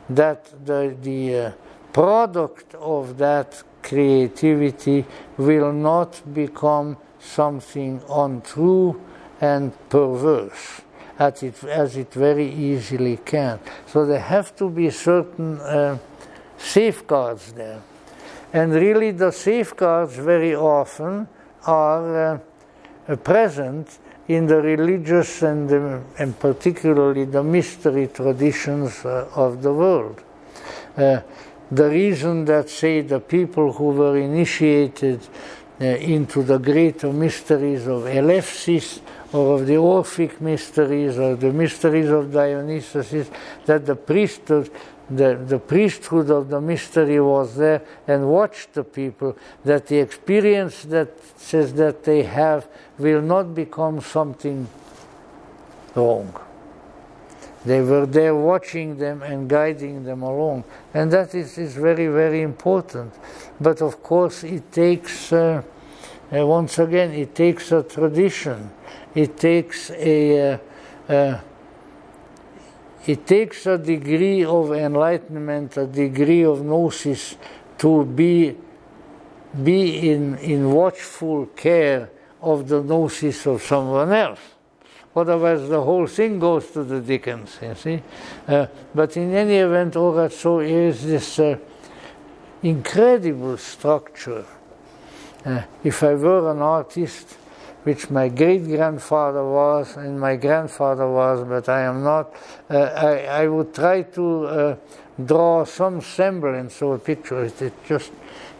that the product of that creativity will not become something untrue and perverse, as it very easily can. So there have to be certain safeguards there. And really the safeguards very often are present in the religious and particularly the mystery traditions of the world. The reason that, say, the people who were initiated into the greater mysteries of Eleusis or of the Orphic mysteries or the mysteries of Dionysus is that the priesthood of the mystery was there and watched the people, that the experience that says that they have will not become something wrong. They were there watching them and guiding them along. And that is very, very important. But of course it takes once again, it takes a tradition. It takes a degree of enlightenment, a degree of gnosis, to be in watchful care of the gnosis of someone else. Otherwise, the whole thing goes to the dickens, you see. But in any event, all that, so is this incredible structure. If I were an artist, which my great-grandfather was and my grandfather was, but I am not, I would try to draw some semblance of a picture. It just,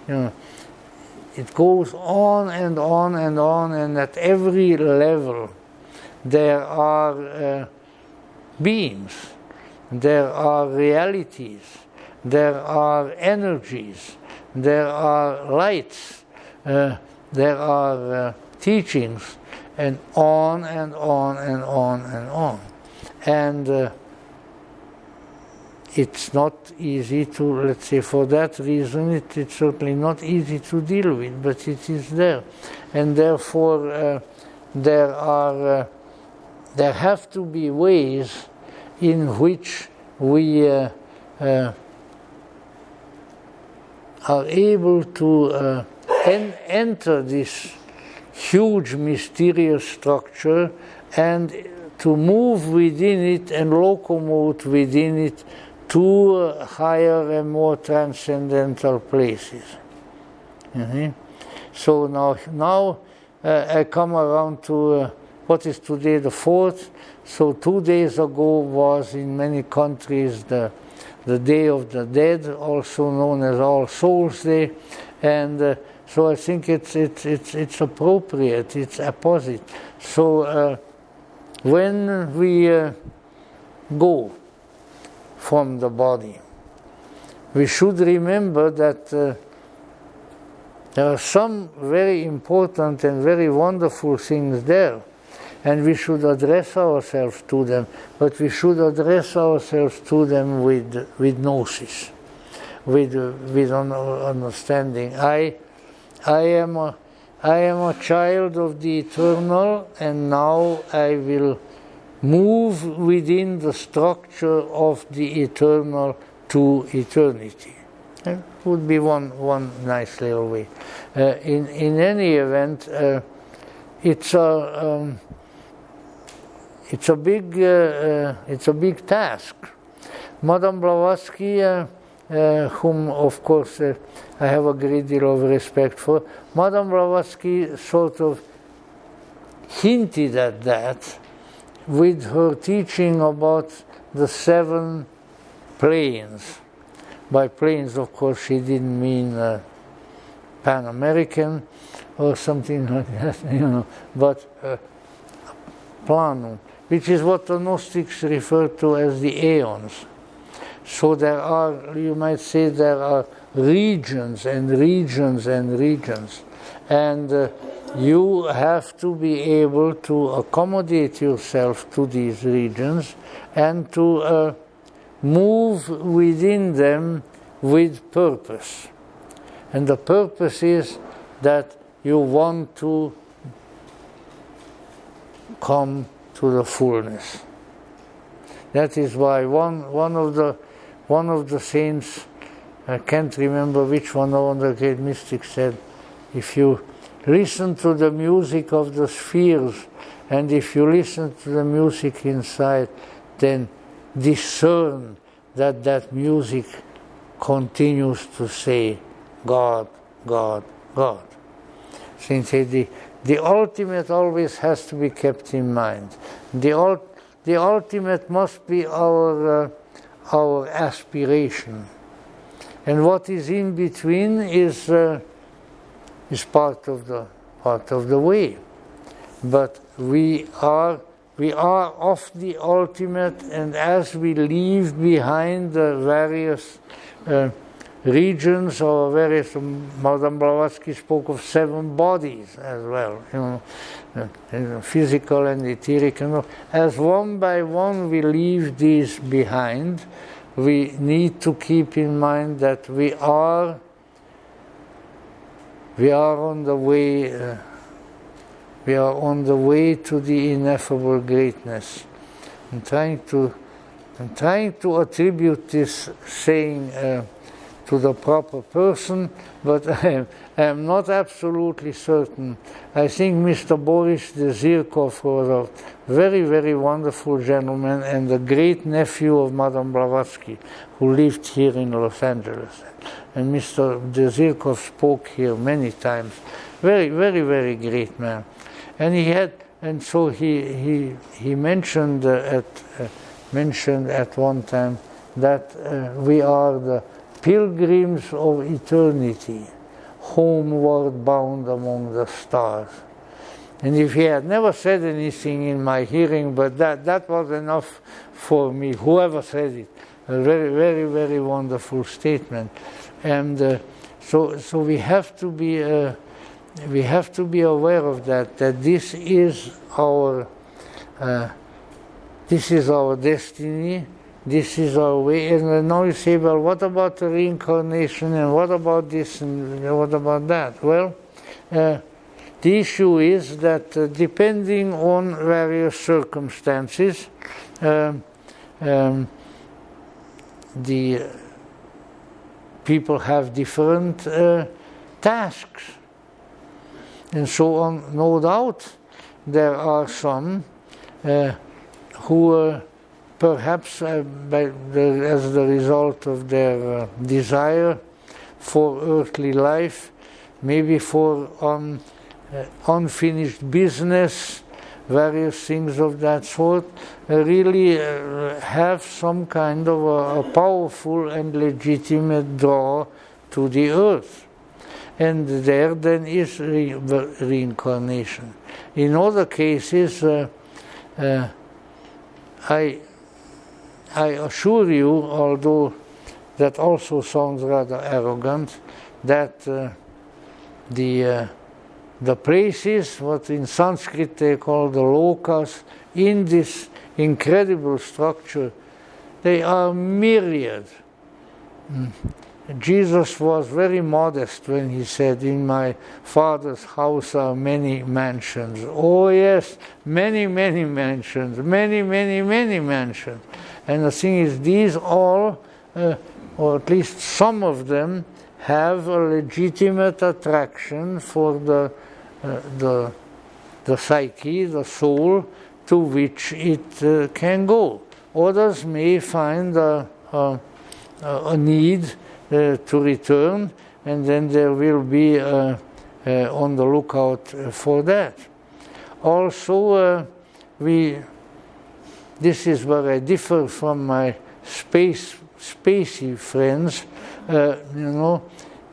it goes on and on and on, and at every level there are beings, there are realities, there are energies, there are lights, there are teachings, and on and on and on and on. And it's not easy to, let's say, for that reason, it's certainly not easy to deal with, but it is there. And therefore, there have to be ways in which we are able to enter this huge mysterious structure and to move within it and locomote within it to higher and more transcendental places. So now I come around to what is today the 4th. So 2 days ago was in many countries the Day of the Dead, also known as All Souls Day, and so I think it's appropriate, it's apposite. So when we go from the body, we should remember that there are some very important and very wonderful things there, and we should address ourselves to them, but we should address ourselves to them with gnosis, with understanding. I am a child of the eternal, and now I will move within the structure of the eternal to eternity. That would be one nice little way. In any event, it's a big task. Madame Blavatsky, whom of course I have a great deal of respect for, Madame Blavatsky sort of hinted at that with her teaching about the 7 planes. By planes, of course, she didn't mean Pan-American or something like that, but planum, which is what the Gnostics refer to as the aeons. So there are, you might say, there are regions and regions and regions, and you have to be able to accommodate yourself to these regions and to move within them with purpose. And the purpose is that you want to come to the fullness. That is why one of the saints, I can't remember which one of the great mystics, said, if you listen to the music of the spheres, and if you listen to the music inside, then discern that that music continues to say, God, God, God. Since the ultimate always has to be kept in mind. The ultimate must be our aspiration, and what is in between is part of the way. But we are of the ultimate, and as we leave behind the various regions or various, Madame Blavatsky spoke of 7 bodies as well, physical and etheric. As one by one we leave these behind, we need to keep in mind that we are we are on the way. We are on the way to the ineffable greatness. I'm trying to attribute this saying to the proper person, but I am not absolutely certain. I think Mr. Boris de Zirkov was a very, very wonderful gentleman and the great nephew of Madame Blavatsky, who lived here in Los Angeles. And Mr. de Zirkov spoke here many times. Very, very, very great man. And he mentioned at one time that we are the pilgrims of eternity, homeward bound among the stars. And if he had never said anything in my hearing, but that was enough for me, whoever said it. A very, very, very wonderful statement. And so we have to be aware of that this is our destiny, this is our way. And now you say, well, what about the reincarnation, and what about this, and what about that? Well, the issue is that depending on various circumstances, the people have different tasks. And so on, no doubt, there are some who perhaps as the result of their desire for earthly life, maybe for unfinished business, various things of that sort, really have some kind of a powerful and legitimate draw to the earth. And there then is reincarnation. In other cases, I assure you, although that also sounds rather arrogant, that the places, what in Sanskrit they call the lokas, in this incredible structure, they are myriad. Jesus was very modest when he said, in my Father's house are many mansions. Oh yes, many, many mansions, many, many, many mansions. And the thing is, these all, or at least some of them, have a legitimate attraction for the psyche, the soul, to which it can go. Others may find a need to return, and then there will be on the lookout for that. Also, this is where I differ from my spacey friends.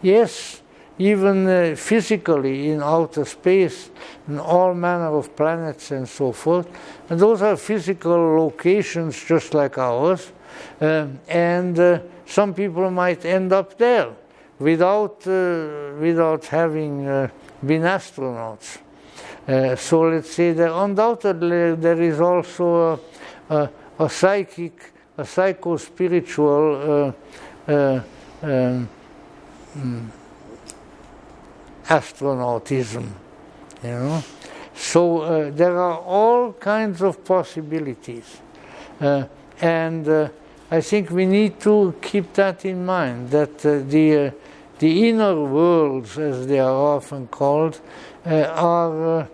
Yes, even physically in outer space, in all manner of planets and so forth, and those are physical locations just like ours, and some people might end up there without having been astronauts. So let's say that undoubtedly there is also a psychic, a psycho-spiritual astronautism, So there are all kinds of possibilities, and I think we need to keep that in mind, that the inner worlds, as they are often called, are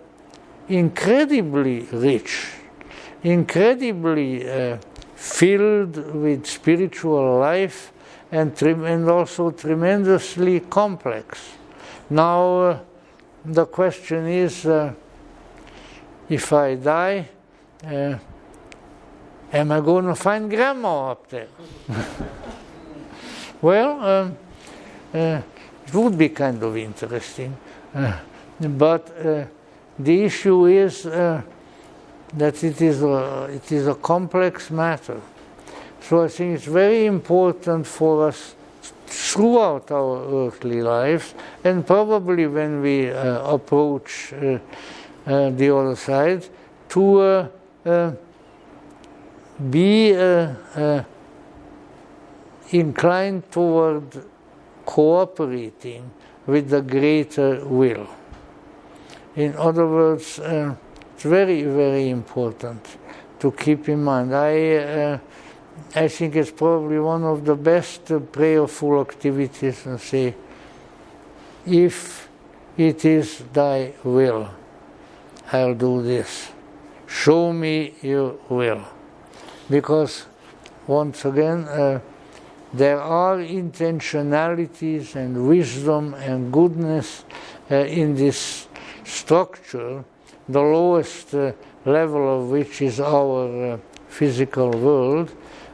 incredibly rich, incredibly filled with spiritual life, and also tremendously complex. Now, the question is, if I die, am I going to find Grandma up there? Well, it would be kind of interesting. But the issue is that it is a complex matter. So I think it's very important for us throughout our earthly lives, and probably when we approach the other side, to be inclined toward cooperating with the greater will. In other words, it's very, very important to keep in mind. I think it's probably one of the best prayerful activities to say, if it is thy will, I'll do this. Show me your will. Because, once again, there are intentionalities and wisdom and goodness in this structure, the lowest level of which is our physical world,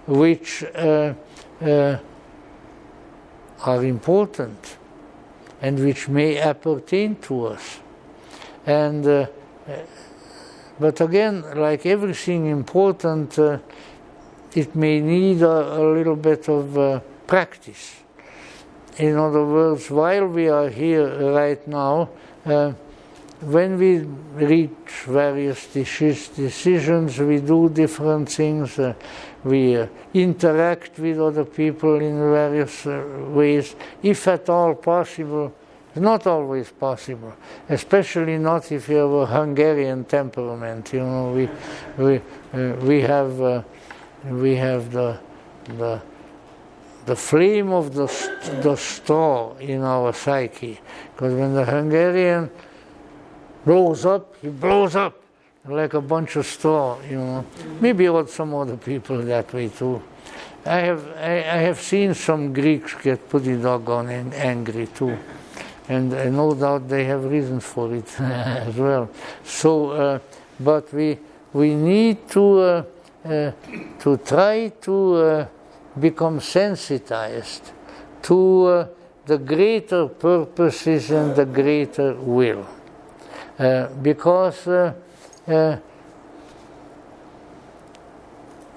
which are important and which may appertain to us. And but again, like everything important, it may need a little bit of practice. In other words, while we are here right now, when we reach various decisions, we do different things, we interact with other people in various ways, if at all possible. It's not always possible, especially not if you have a Hungarian temperament. You know, we have the flame of the straw in our psyche, because when the Hungarian blows up, he blows up like a bunch of straw. You know, maybe some other people that way too. I have seen some Greeks get pretty doggone and angry too. And no doubt they have reasons for it as well. So, but we need to try to become sensitized to the greater purposes and the greater will, because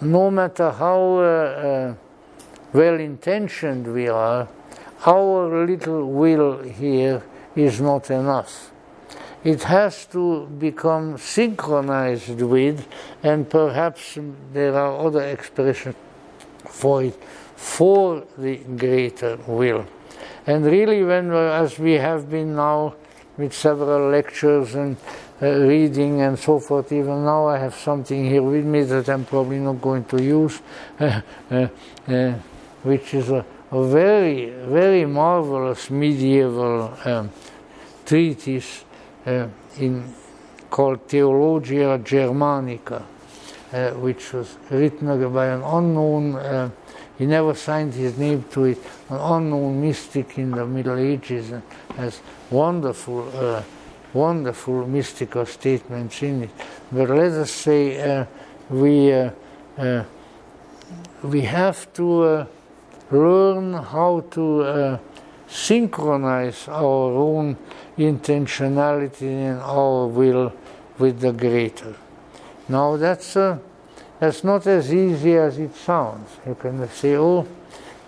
no matter how well-intentioned we are, our little will here is not enough. It has to become synchronized with, and perhaps there are other expressions for it, for the greater will. And really, as we have been now with several lectures and reading and so forth, even now I have something here with me that I'm probably not going to use, which is a very, very marvelous medieval treatise called Theologia Germanica, which was written by an unknown, he never signed his name to it, an unknown mystic in the Middle Ages, and has wonderful, wonderful mystical statements in it. But let us say we have to learn how to synchronize our own intentionality and our will with the greater. Now that's not as easy as it sounds. You can say, oh,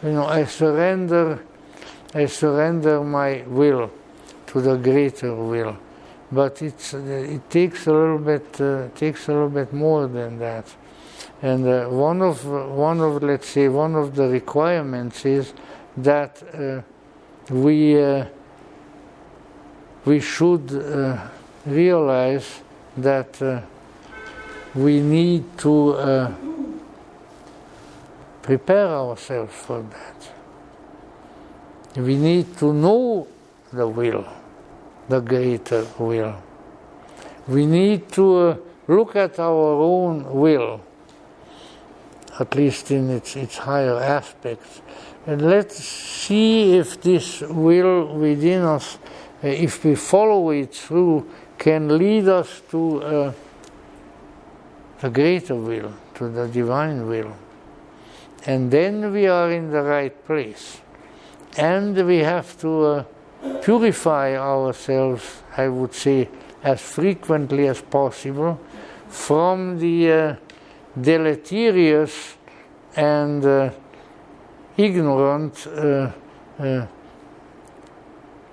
you know, I surrender my will to the greater will, but it takes a little bit more than that. And one of the requirements is that we should realize that we need to prepare ourselves for that. We need to know the will, the greater will. We need to look at our own will, at least in its higher aspects, and let's see if this will within us, if we follow it through, can lead us to the greater will, to the divine will. And then we are in the right place. And we have to purify ourselves, I would say, as frequently as possible from the deleterious and ignorant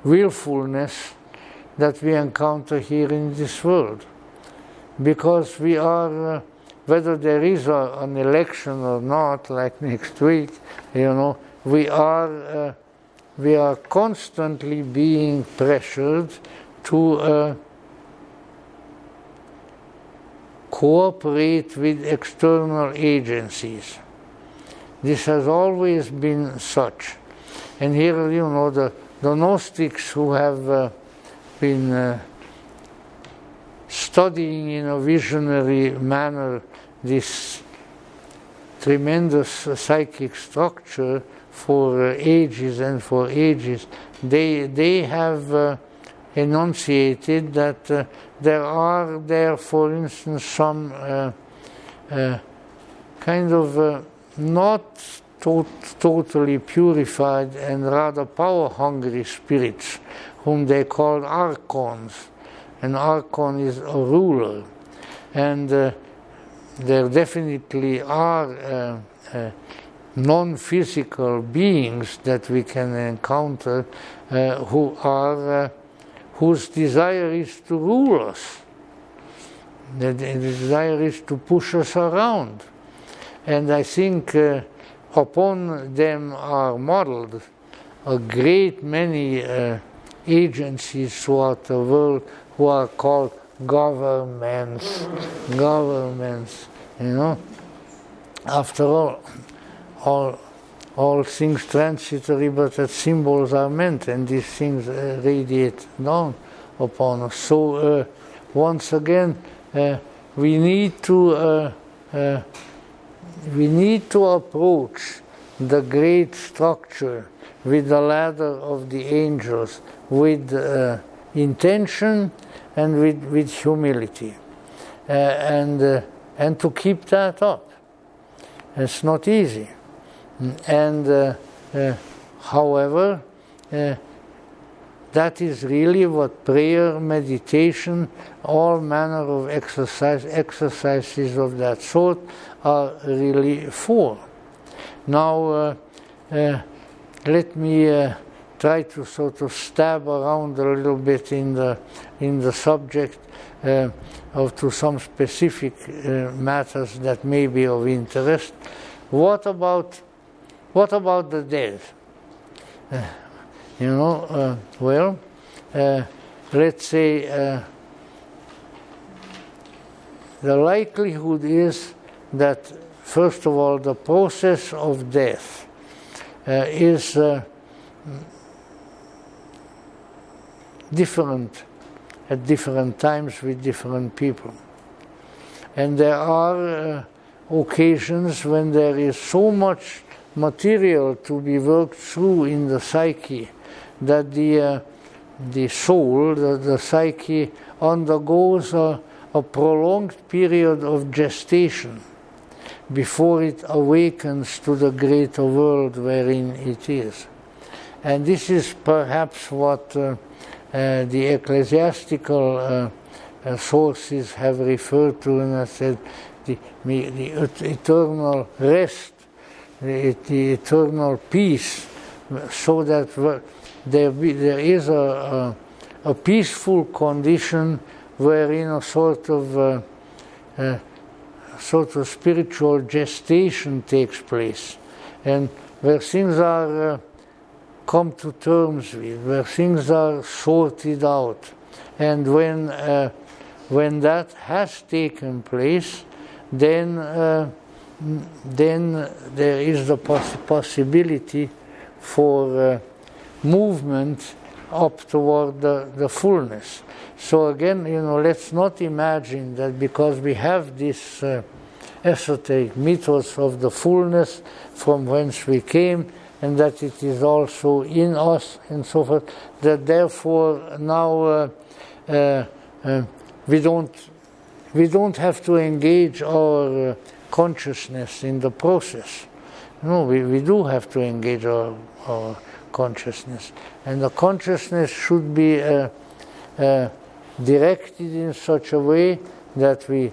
willfulness that we encounter here in this world. Because we are, whether there is an election or not, like next week, you know, we are we are constantly being pressured to cooperate with external agencies. This has always been such. And here, you know, the Gnostics who have been studying in a visionary manner this tremendous psychic structure for ages and for ages, they have enunciated that there are there, for instance, some kind of not totally purified and rather power-hungry spirits, whom they call archons. An archon is a ruler, and there definitely are non-physical beings that we can encounter whose desire is to rule us. The desire is to push us around. And I think upon them are modeled a great many agencies throughout the world who are called governments, you know. After all things transitory, but that symbols are meant, and these things radiate down upon us. So once again, we need to approach the great structure with the ladder of the angels with intention and with humility, and to keep that up. It's not easy, and however, that is really what prayer, meditation, all manner of exercises of that sort are really for. Now, let me try to sort of stab around a little bit in the subject to some specific matters that may be of interest. What about the dead? You know, well, let's say the likelihood is that, first of all, the process of death is different at different times with different people. And there are occasions when there is so much material to be worked through in the psyche that the soul, the psyche, undergoes a prolonged period of gestation before it awakens to the greater world wherein it is. And this is perhaps what the ecclesiastical sources have referred to, and I said the eternal rest, the eternal peace, so that there is a peaceful condition wherein a sort of spiritual gestation takes place, and where things are come to terms with, where things are sorted out. And when that has taken place, then there is the possibility for movement up toward the fullness. So again, you know, let's not imagine that because we have this esoteric mythos of the fullness from whence we came, and that it is also in us and so forth, that therefore now we don't have to engage our consciousness in the process. No, we do have to engage our consciousness, and the consciousness should be directed in such a way that we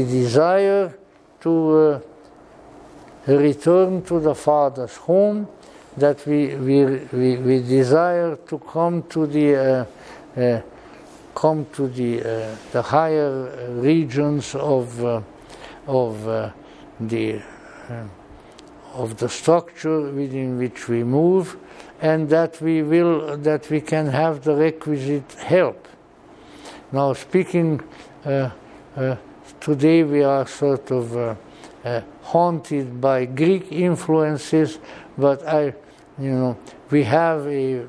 desire to return to the Father's home, that we desire to come to the higher regions of of the structure within which we move, and that we can have the requisite help. Now, speaking today, we are sort of haunted by Greek influences, but we have a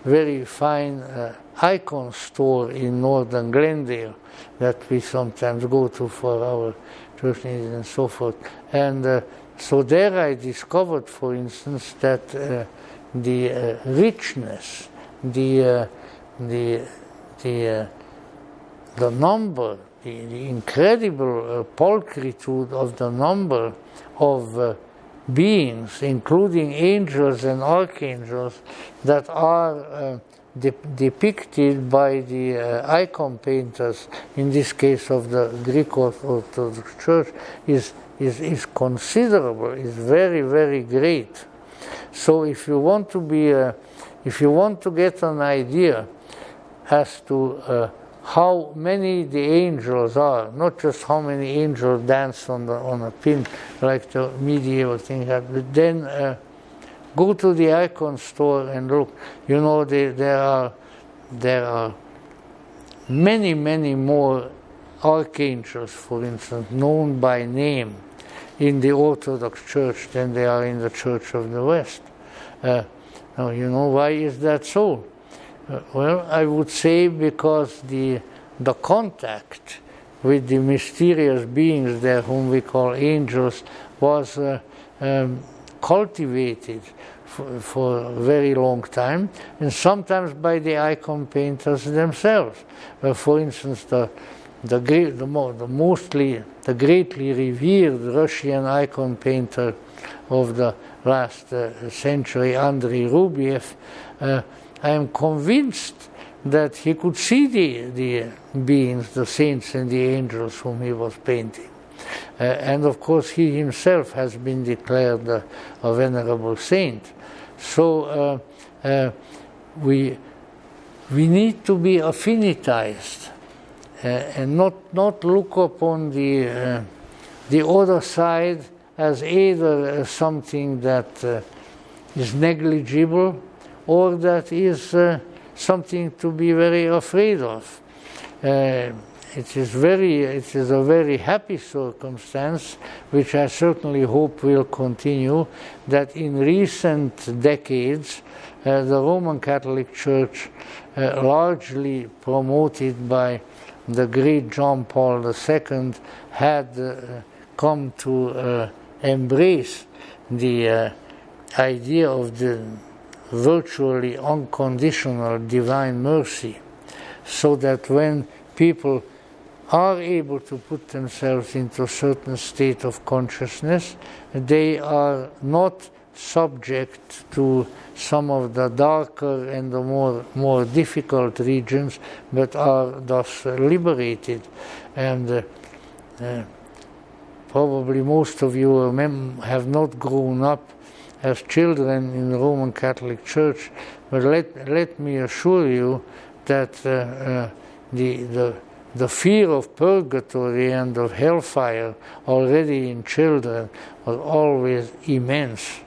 very fine icon store in northern Glendale that we sometimes go to for our church needs and so forth. And so there I discovered, for instance, that the richness, the number, the incredible pulchritude of the number of beings, including angels and archangels, that are depicted by the icon painters, in this case of the Greek Orthodox Church, is considerable, is very, very great. So if you want to get an idea as to how many the angels are, not just how many angels dance on a pin like the medieval thing, but then go to the icon store and look. There are many, many more archangels, for instance, known by name in the Orthodox Church than there are in the Church of the West. Now, why is that so? Well, I would say because the contact with the mysterious beings there, whom we call angels, was cultivated for a very long time, and sometimes by the icon painters themselves. For instance, the greatly revered Russian icon painter of the last century, Andrei Rublev, I am convinced that he could see the beings, the saints and the angels whom he was painting. And of course he himself has been declared a venerable saint. So we need to be affinitized and not look upon the other side as either something that is negligible or that is something to be very afraid of. It is a very happy circumstance, which I certainly hope will continue, that in recent decades the Roman Catholic Church, largely promoted by the great John Paul II, had come to embrace the idea of the virtually unconditional divine mercy, so that when people are able to put themselves into a certain state of consciousness, they are not subject to some of the darker and the more difficult regions, but are thus liberated. And probably most of you have not grown up as children in the Roman Catholic Church, but let me assure you that the fear of purgatory and of hellfire already in children was always immense.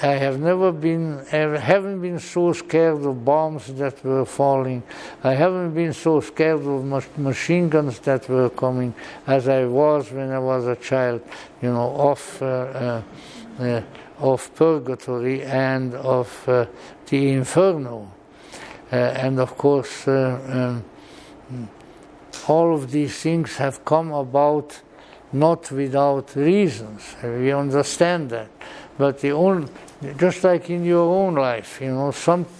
I haven't been so scared of bombs that were falling. I haven't been so scared of machine guns that were coming as I was when I was a child, of purgatory and of the inferno. And of course, all of these things have come about not without reasons. We understand that. But just like in your own life,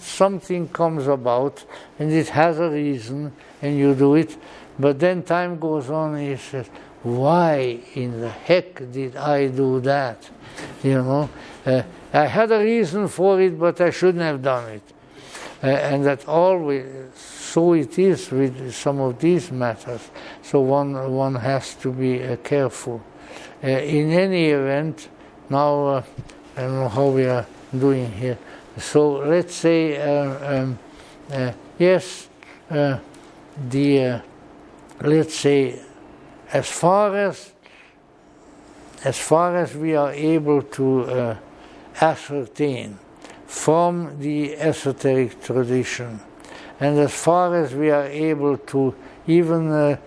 something comes about and it has a reason and you do it. But then time goes on and you say, why in the heck did I do that? I had a reason for it, but I shouldn't have done it. And that always, so it is with some of these matters. So one has to be careful. In any event, now I don't know how we are doing here. So let's say yes, let's say as far as as far as we are able to ascertain from the esoteric tradition, and as far as we are able to even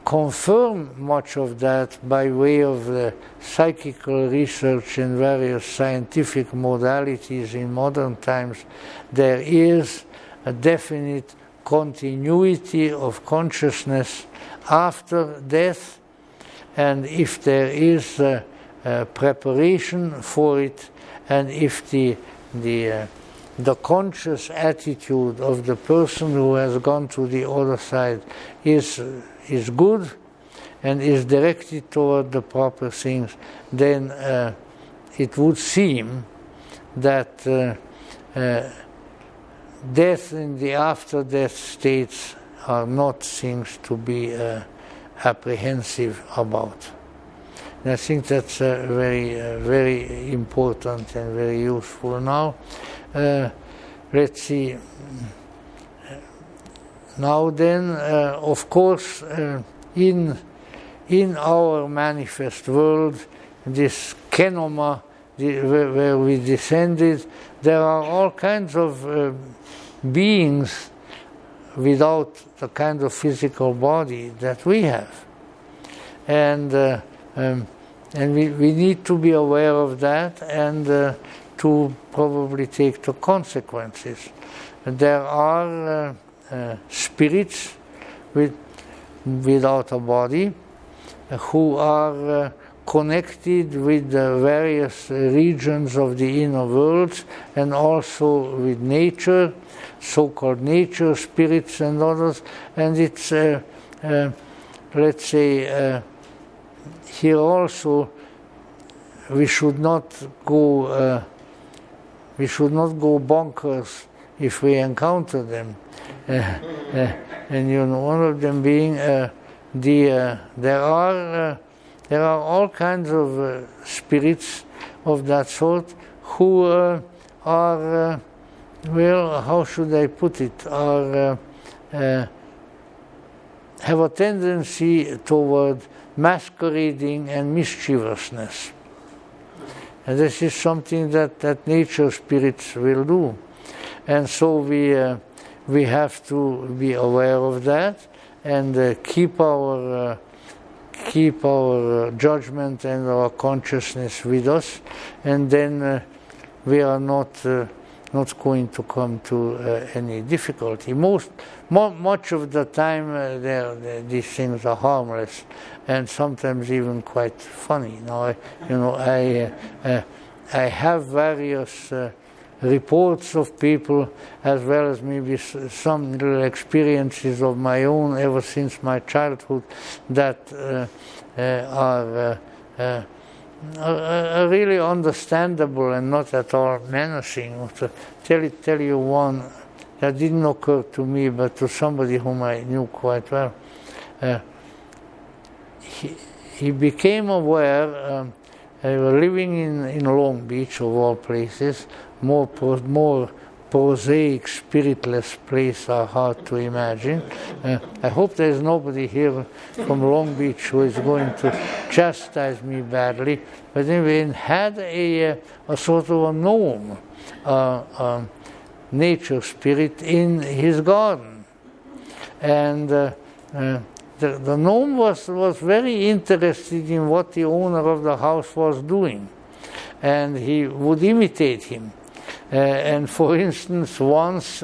confirm much of that by way of psychical research in various scientific modalities in modern times, there is a definite continuity of consciousness after death, and if there is preparation for it, and if the conscious attitude of the person who has gone to the other side is good and is directed toward the proper things, then it would seem that death and the after-death states are not things to be apprehensive about. And I think that's very important and very useful. Now, let's see. Now then, of course, in our manifest world, this kenoma, where we descended, there are all kinds of beings without the kind of physical body that we have. And we need to be aware of that and to probably take the consequences. There are spirits without a body who are connected with the various regions of the inner worlds and also with nature, so-called nature spirits and others. And it's, let's say, here also we should not go bonkers if we encounter them. And you know, one of them being there are all kinds of spirits of that sort who are well, how should I put it? Have a tendency toward masquerading and mischievousness. And this is something that nature spirits will do. And so we have to be aware of that and keep our judgment and our consciousness with us, and then we are not going to come to any difficulty. Much of the time, these things are harmless, and sometimes even quite funny. Now, I have various reports of people, as well as maybe some little experiences of my own ever since my childhood, that are really understandable and not at all menacing. To tell you one that didn't occur to me, but to somebody whom I knew quite well. He became aware. They were living in Long Beach, of all places. More prosaic, spiritless place are hard to imagine. I hope there is nobody here from Long Beach who is going to chastise me badly. But anyway, had a sort of a gnome, nature spirit in his garden, and the gnome was very interested in what the owner of the house was doing, and he would imitate him. And for instance, once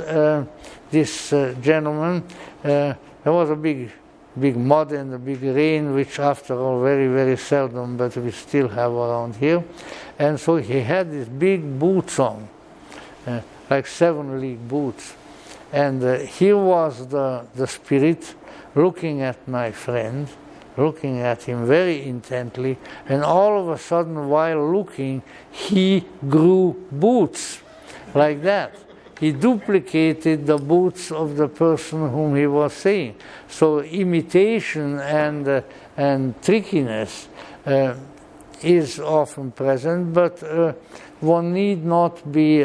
this gentleman, there was a big mud and a big rain, which after all very, very seldom, but we still have around here. And so he had these big boots on, like 7-league boots. And here was the spirit looking at my friend, looking at him very intently, and all of a sudden, while looking, he grew boots like that. He duplicated the boots of the person whom he was seeing. So imitation and trickiness is often present, but one need not be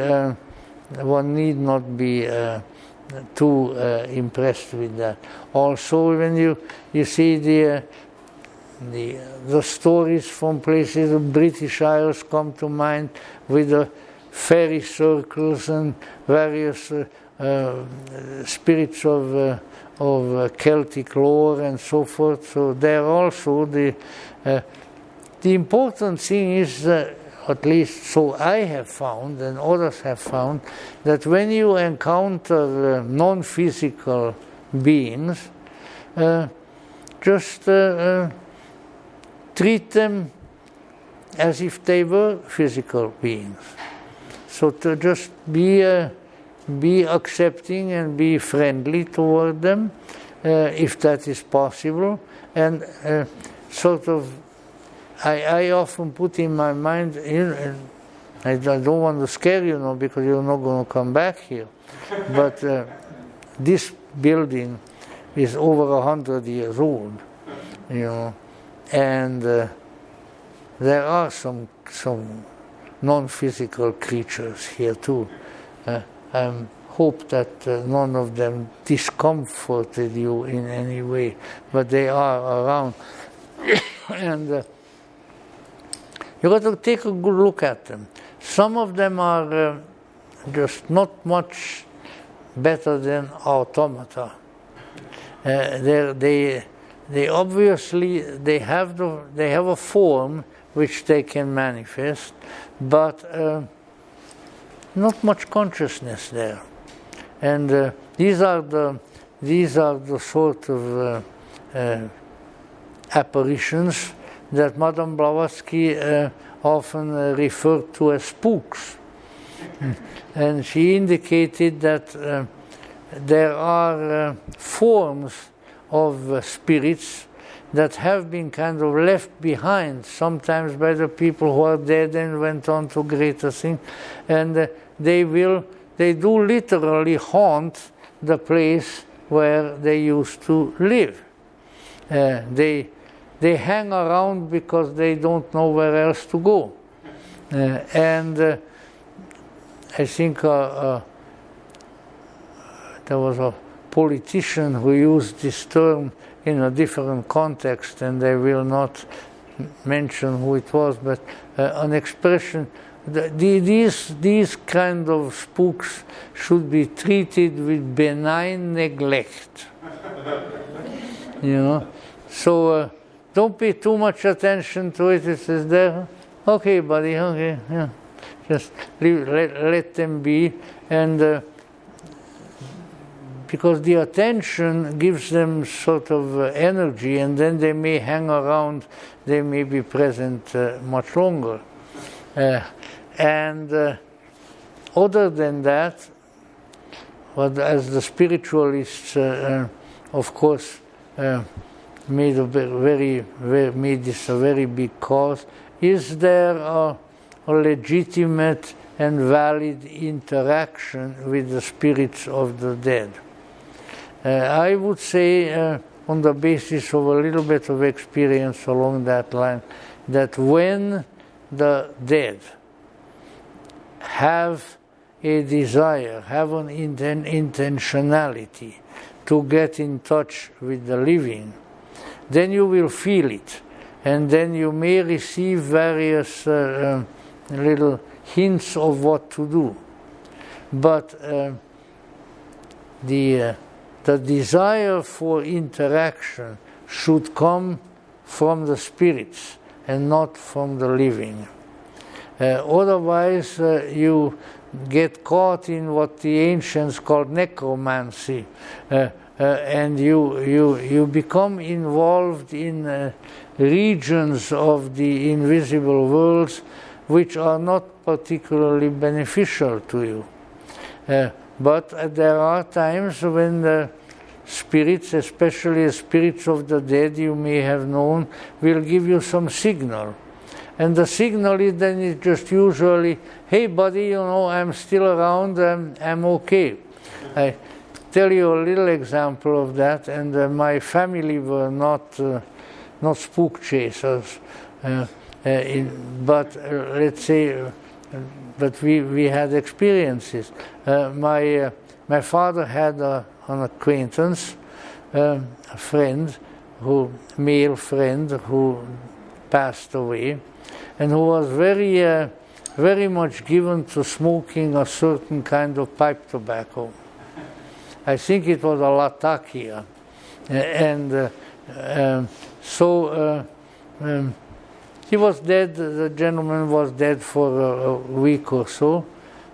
too impressed with that. Also, when you see the stories from places, the British Isles come to mind with the fairy circles and various spirits of Celtic lore and so forth. So there also the important thing is, at least so I have found and others have found, that when you encounter non-physical beings, just treat them as if they were physical beings. So to just be accepting and be friendly toward them, if that is possible, and sort of, I often put in my mind, I don't want to scare you now because you're not going to come back here, but this building is over 100 years old, and there are some non-physical creatures here too. I hope that none of them discomforted you in any way, but they are around. And you got to take a good look at them. Some of them are just not much better than automata. They obviously have a form which they can manifest, but not much consciousness there. And these are the sort of apparitions that Madame Blavatsky often referred to as spooks. And she indicated that there are forms of spirits that have been kind of left behind, sometimes by the people who are dead and went on to greater things, and they do literally haunt the place where they used to live. They hang around because they don't know where else to go. And I think there was a politician who used this term in a different context, and I will not mention who it was, but an expression. These kind of spooks should be treated with benign neglect. So don't pay too much attention to it. It is there. Okay, buddy. Okay, yeah. Just let them be, and because the attention gives them sort of energy, and then they may hang around. They may be present much longer. And other than that, but as the spiritualists, of course, made this a very big cause, is there a legitimate and valid interaction with the spirits of the dead? I would say, on the basis of a little bit of experience along that line, that when the dead have a desire, have an intentionality to get in touch with the living, then you will feel it, and then you may receive various little hints of what to do. But the desire for interaction should come from the spirits and not from the living. Otherwise, you get caught in what the ancients called necromancy, and you become involved in regions of the invisible worlds which are not particularly beneficial to you. But there are times when the spirits, especially the spirits of the dead you may have known, will give you some signal. And the signal is then it's just usually, hey buddy, I'm still around, I'm okay. I tell you a little example of that, and my family were not spook chasers, but let's say, but we had experiences. My father had an acquaintance, a friend, male friend who passed away, and who was very much given to smoking a certain kind of pipe tobacco. I think it was a Latakia. And so he was dead, the gentleman was dead for a week or so,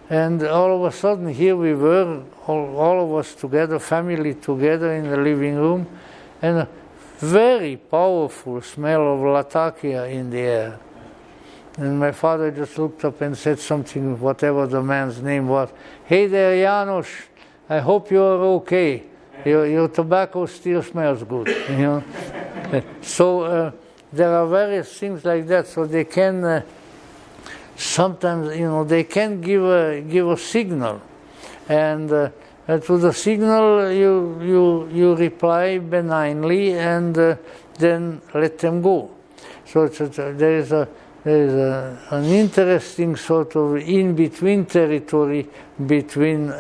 and all of a sudden here we were, all of us together, family together in the living room, and a very powerful smell of Latakia in the air. And my father just looked up and said something, whatever the man's name was. "Hey there, Janos, I hope you're okay. Your tobacco still smells good." You know? So there are various things like that. So they can sometimes, they can give a signal, and to the signal you reply benignly, and then let them go. So there is an interesting sort of in-between territory between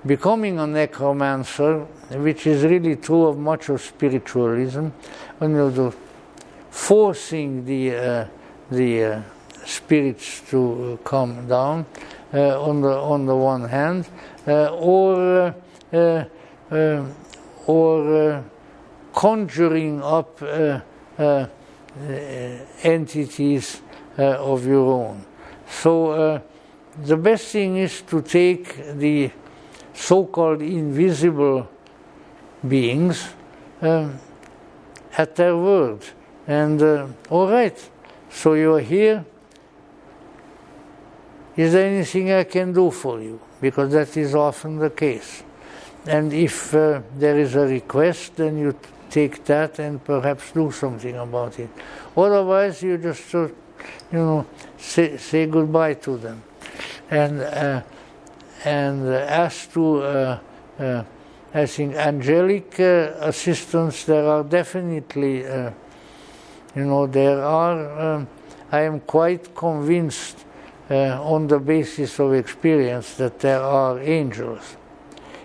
becoming a necromancer, which is really true of much of spiritualism, forcing the spirits to come down on the one hand, or conjuring up entities of your own. So the best thing is to take the so-called invisible beings at their word. And all right, so you're here. Is there anything I can do for you? Because that is often the case. And if there is a request, then you take that and perhaps do something about it. Otherwise, you just say goodbye to them. And as to, I think, angelic assistance, there are definitely, there are, I am quite convinced on the basis of experience that there are angels.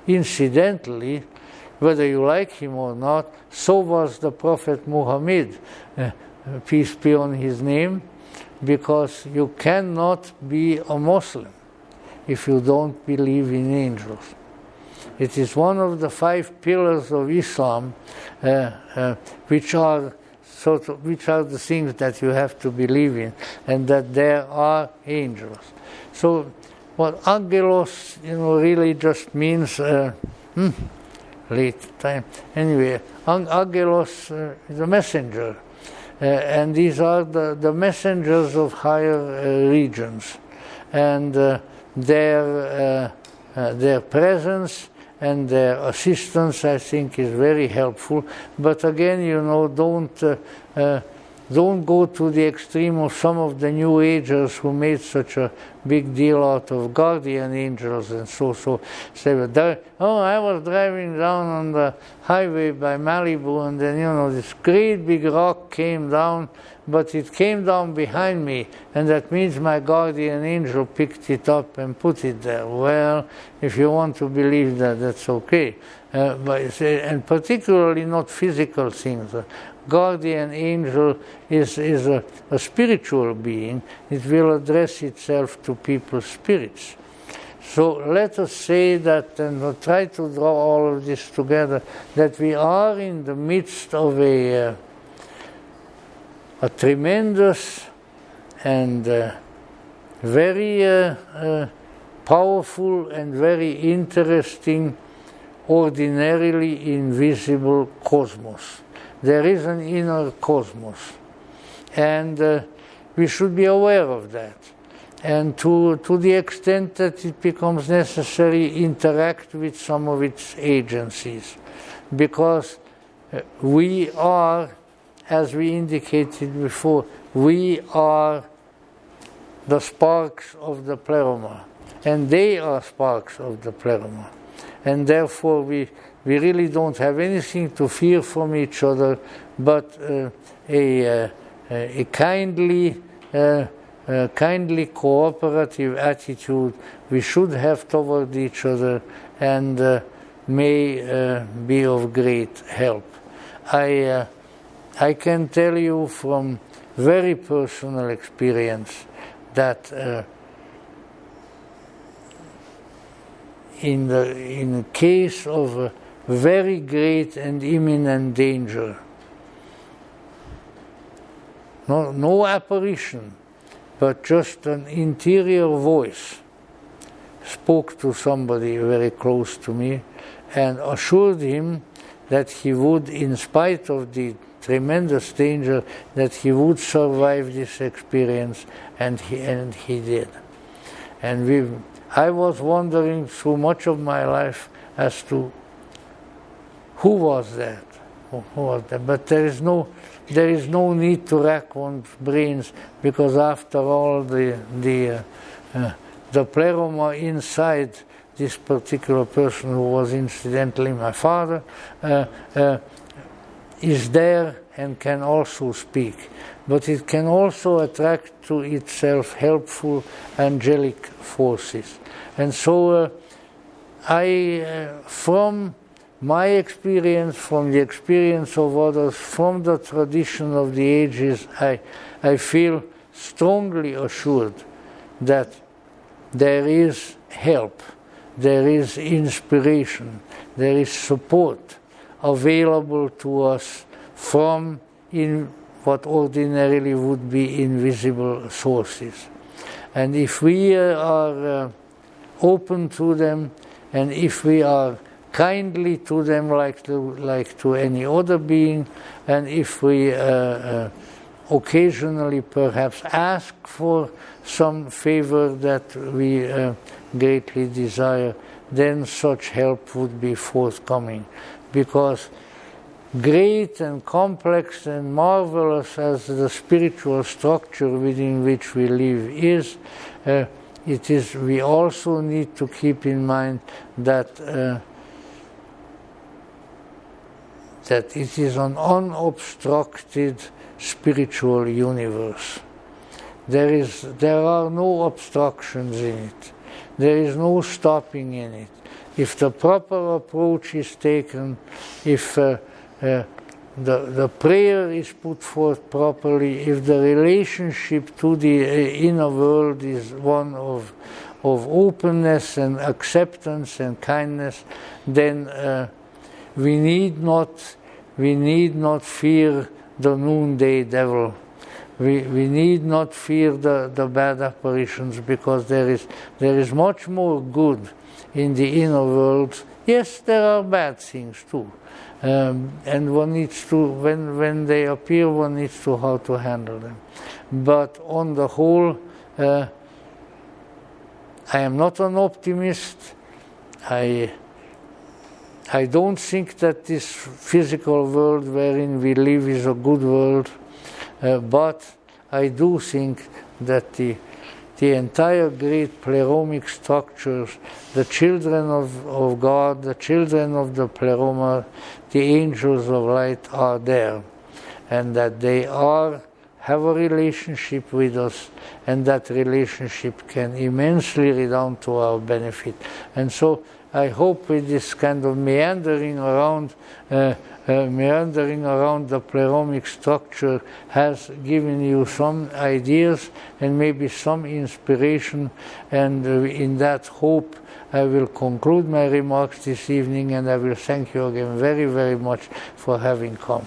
Incidentally, whether you like him or not, so was the Prophet Muhammad, peace be on his name, because you cannot be a Muslim if you don't believe in angels. It is one of the 5 pillars of Islam, which are the things that you have to believe in, and that there are angels. So, what angelos, really just means late time. Anyway, angelos is a messenger, and these are the messengers of higher regions, and their presence and their assistance, I think, is very helpful. But again, don't go to the extreme of some of the New Agers who made such a big deal out of guardian angels and so say, I was driving down on the highway by Malibu, and then this great big rock came down, but it came down behind me, and that means my guardian angel picked it up and put it there. Well, if you want to believe that, that's okay, and particularly not physical things. Guardian angel is a spiritual being. It will address itself to people's spirits. So let us say that, and we'll try to draw all of this together, that we are in the midst of a tremendous and very powerful and very interesting, ordinarily invisible cosmos. There is an inner cosmos, and we should be aware of that. And to the extent that it becomes necessary, interact with some of its agencies. Because we are, as we indicated before, we are the sparks of the pleroma, and they are sparks of the pleroma. And therefore we really don't have anything to fear from each other, but a kindly cooperative attitude we should have toward each other, and may be of great help. I can tell you from very personal experience that in the case of a very great and imminent danger, no apparition, but just an interior voice spoke to somebody very close to me and assured him that he would, in spite of the tremendous danger, that he would survive this experience, and he did. And I was wondering through much of my life as to who was that. But there is no need to rack one's brains, because after all the pleroma inside this particular person, who was incidentally my father, is there and can also speak. But it can also attract to itself helpful angelic forces. And so from my experience, from the experience of others, from the tradition of the ages, I feel strongly assured that there is help, there is inspiration, there is support available to us from what ordinarily would be invisible sources. And if we are open to them, and if we are kindly to them like to any other being, and if we occasionally perhaps ask for some favor that we greatly desire, then such help would be forthcoming. Because great and complex and marvelous as the spiritual structure within which we live is, we also need to keep in mind that it is an unobstructed spiritual universe. There are no obstructions in it. There is no stopping in it. If the proper approach is taken, if the prayer is put forth properly, if the relationship to the inner world is one of openness and acceptance and kindness, then we need not fear the noonday devil. We need not fear the bad apparitions, because there is much more good in the inner world. Yes, there are bad things too, and one needs to, when they appear, one needs to how to handle them. But on the whole, I am not an optimist. I don't think that this physical world wherein we live is a good world, but I do think that the entire great pleromic structures, the children of God, the children of the pleroma, the angels of light are there, and that they have a relationship with us, and that relationship can immensely redound to our benefit. And so I hope with this kind of meandering around the pleromic structure has given you some ideas and maybe some inspiration, and in that hope I will conclude my remarks this evening, and I will thank you again very, very much for having come.